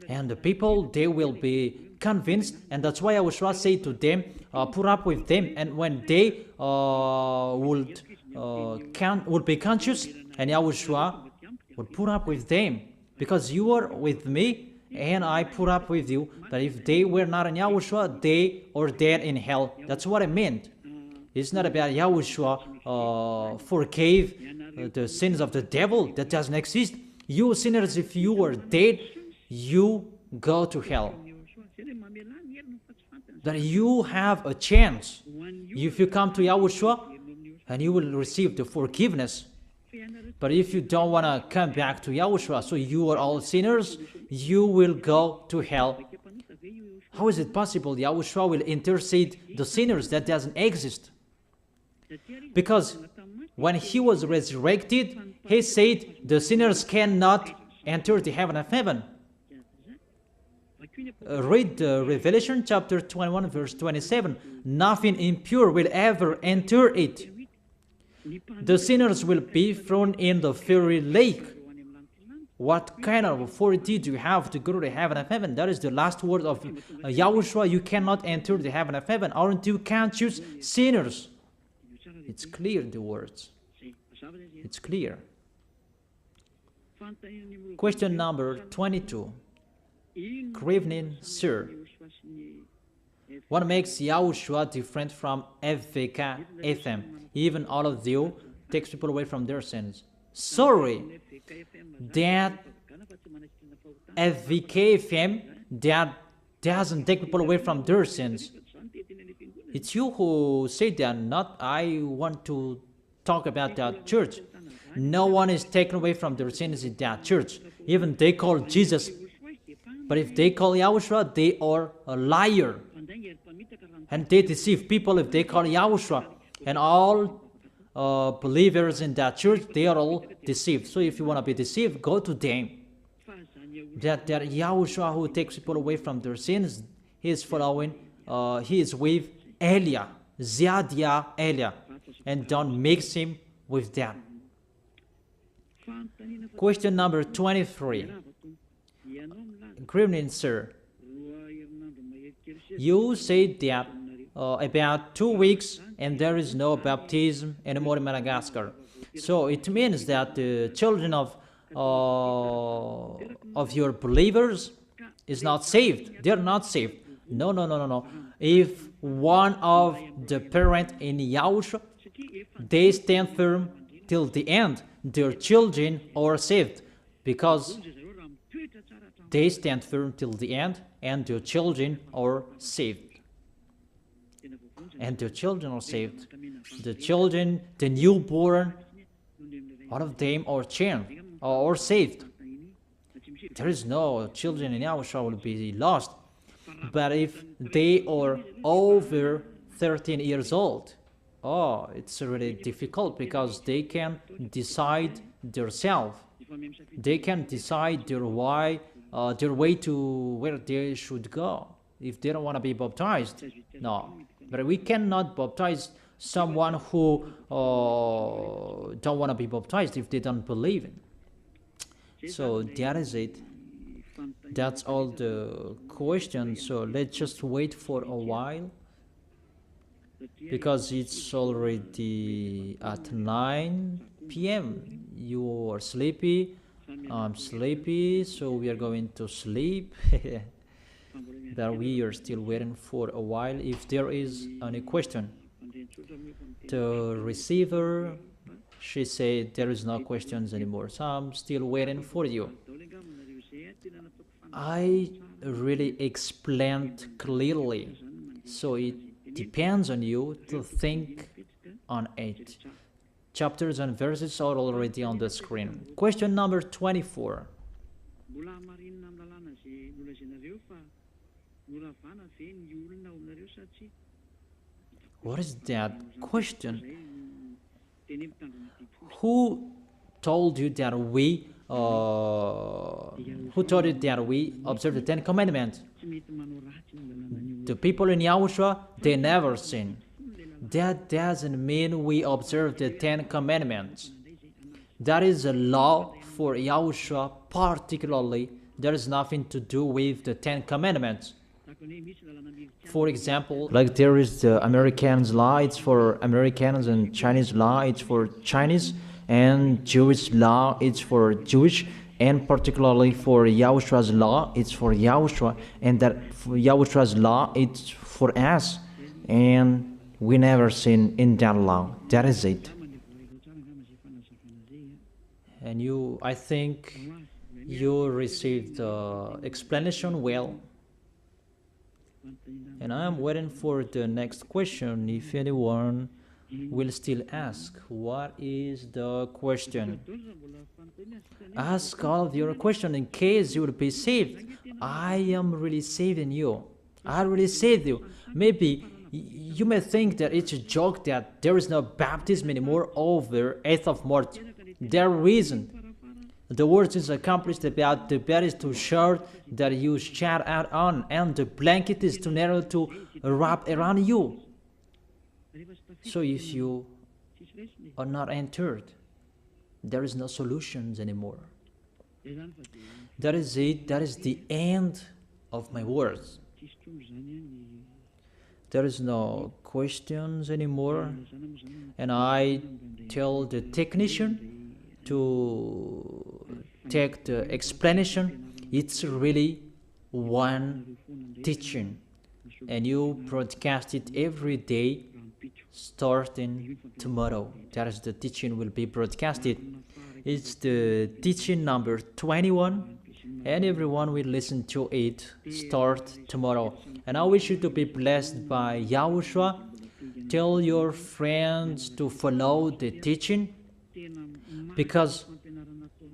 And the people, they will be convinced, and that's why Yahushua said to them, put up with them. And when they would be conscious, and Yahushua would put up with them, because you are with me, and I put up with you. But if they were not in Yahushua, they are dead in hell. That's what I meant. It's not about Yahushua forgave the sins of the devil. That doesn't exist. You sinners, if you are dead, you go to hell. That you have a chance. If you come to Yahushua, and you will receive the forgiveness. But if you don't want to come back to Yahushua, so you are all sinners, you will go to hell. How is it possible Yahushua will intercede the sinners? That doesn't exist. Because when he was resurrected, he said the sinners cannot enter the heaven of heaven. Read Revelation chapter 21 verse 27. Nothing impure will ever enter it. The sinners will be thrown in the fiery lake. What kind of authority do you have to go to the heaven of heaven? That is the last word of Yahushua. You cannot enter the heaven of heaven. Aren't you conscious sinners? It's clear, the words. It's clear. Question number 22. Good evening, sir. What makes Yahushua different from FVK FM? Even all of you takes people away from their sins. Sorry, that FVK FM, that doesn't take people away from their sins. It's you who say that, not I want to talk about that church. No one is taken away from their sins in that church. Even they call Jesus. But if they call Yahushua, they are a liar. And they deceive people if they call Yahushua. And all believers in that church, they are all deceived. So if you want to be deceived, go to them. That Yahushua who takes people away from their sins, he is following, he is with Elia, Ziadia Elia. And don't mix him with them. Question number 23. Good evening, sir. You said that about 2 weeks and there is no baptism anymore in Madagascar. So it means that the children of your believers is not saved. They are not saved. No. If one of the parent in Yahushua, they stand firm till the end, their children are saved, because they stand firm till the end, and their children are saved. And their children are saved. The children, the newborn, all of them are changed, or saved. There is no children in YAHOSHUAH will be lost. But if they are over 13 years old, oh, it's really difficult, because they can decide themselves. They can decide their way to where they should go. If they don't want to be baptized, no. But we cannot baptize someone who don't want to be baptized if they don't believe it. So that is it. That's all the questions. So let's just wait for a while, because it's already at 9 p.m. You are sleepy, I'm sleepy, so we are going to sleep. But we are still waiting for a while if there is any question. The receiver, she said there is no questions anymore, so I'm still waiting for you. I really explained clearly, so it depends on you to think on it. Chapters and verses are already on the screen. Question number 24. What is that question? Who told you that we observe the 10 Commandments? The people in YAHOSHUAH, they never sin. That doesn't mean we observe the 10 Commandments. That is a law for YAHOSHUAH particularly. There is nothing to do with the 10 Commandments. For example, like there is the Americans' law, it's for Americans, and Chinese law, it's for Chinese, and Jewish law, it's for Jewish, and particularly for YAHOSHUAH's law, it's for YAHOSHUAH, and that for YAHOSHUAH's law, it's for us, and we never sin in that law. That is it. And you, I think you received the explanation well. And I am waiting for the next question. If anyone will still ask, what is the question? Ask all of your questions in case you will be saved. I am really saving you. I really saved you. Maybe you may think that it's a joke that there is no baptism anymore over 8th of March. There isn't. The word is accomplished about the bed is too short that you shed out on, and the blanket is too narrow to wrap around you. So if you are not entered, there is no solutions anymore. That is it. That is the end of my words. There is no questions anymore. And I tell the technician to take the explanation. It's really one teaching, and you broadcast it every day starting tomorrow. That is the teaching will be broadcasted. It's the teaching number 21, and everyone will listen to it start tomorrow. And I wish you to be blessed by YAHOSHUAH. Tell your friends to follow the teaching, because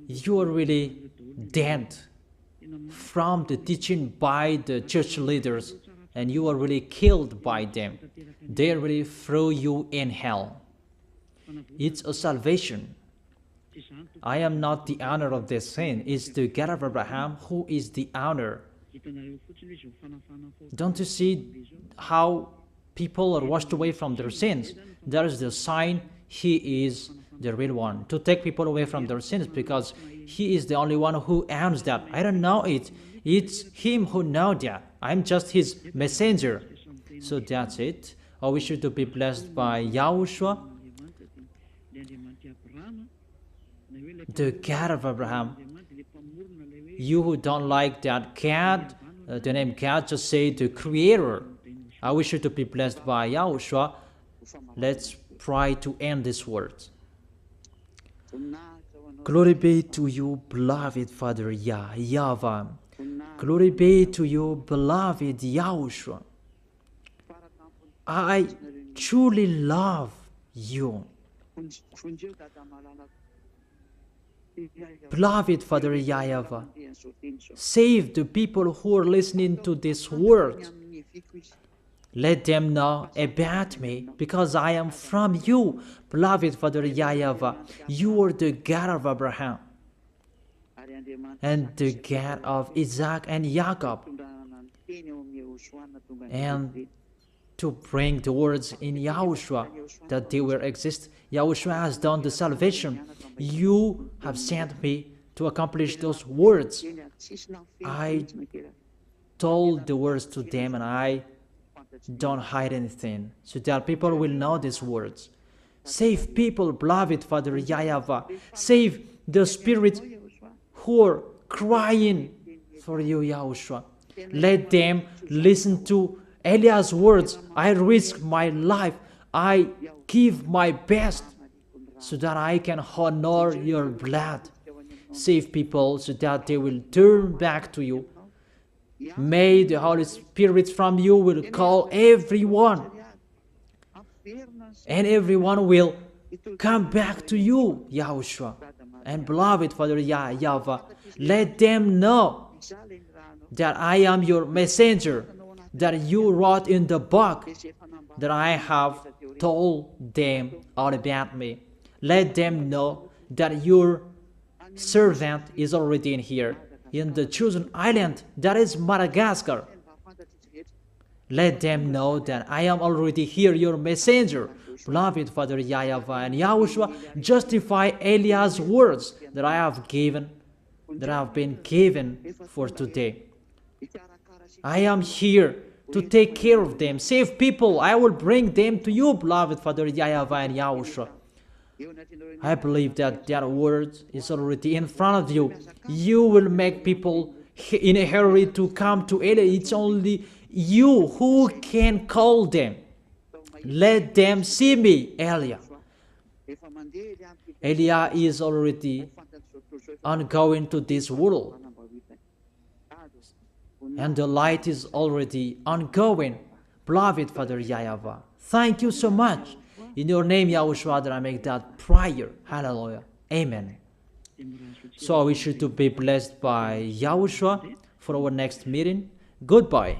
you are really dead from the teaching by the church leaders, and you are really killed by them. They really throw you in hell. It's a salvation. I am not the owner of this sin. It's the God of Abraham who is the owner. Don't you see how people are washed away from their sins? That is the sign He is the real one, to take people away from their sins, because He is the only one who owns that. I don't know it. It's Him who knows that. I'm just His messenger. So that's it. I wish you to be blessed by YAHOSHUAH, the God of Abraham. You who don't like that God, the name God, just say the Creator. I wish you to be blessed by YAHOSHUAH. Let's try to end this word. Glory be to you, beloved Father YAHVAH. Glory be to you, beloved YAHOSHUAH. I truly love you. Beloved Father YAHVAH, save the people who are listening to this word. Let them know about me, because I am from you, beloved Father YAHVAH. You are the God of Abraham and the God of Isaac and Jacob. And to bring the words in Yahushua that they will exist, Yahushua has done the salvation. You have sent me to accomplish those words. I told the words to them, and I don't hide anything, so that people will know these words. Save people, beloved Father YAHVAH. Save the spirits who are crying for you, Yahushua. Let them listen to Eliah's words. I risk my life. I give my best so that I can honor your blood. Save people so that they will turn back to you. May the Holy Spirit from you will call everyone, and everyone will come back to you, Yahushua. And beloved Father YAHVAH, let them know that I am your messenger, that you wrote in the book, that I have told them all about me. Let them know that your servant is already in here, in the chosen island, that is Madagascar. Let them know that I am already here, your messenger. Beloved Father YAHVAH and Yahushua, justify Eliah's words that I have been given for today. I am here to take care of them. Save people. I will bring them to you, beloved Father YAHVAH and Yahushua. I believe that that word is already in front of you. You will make people in a hurry to come to Eliah. It's only you who can call them. Let them see me, Eliah. Eliah is already ongoing to this world, and the light is already ongoing. Beloved Father YAHVAH, thank you so much. In your name, Yahushua, that I make that prayer. Hallelujah. Amen. So I wish you to be blessed by Yahushua for our next meeting. Goodbye.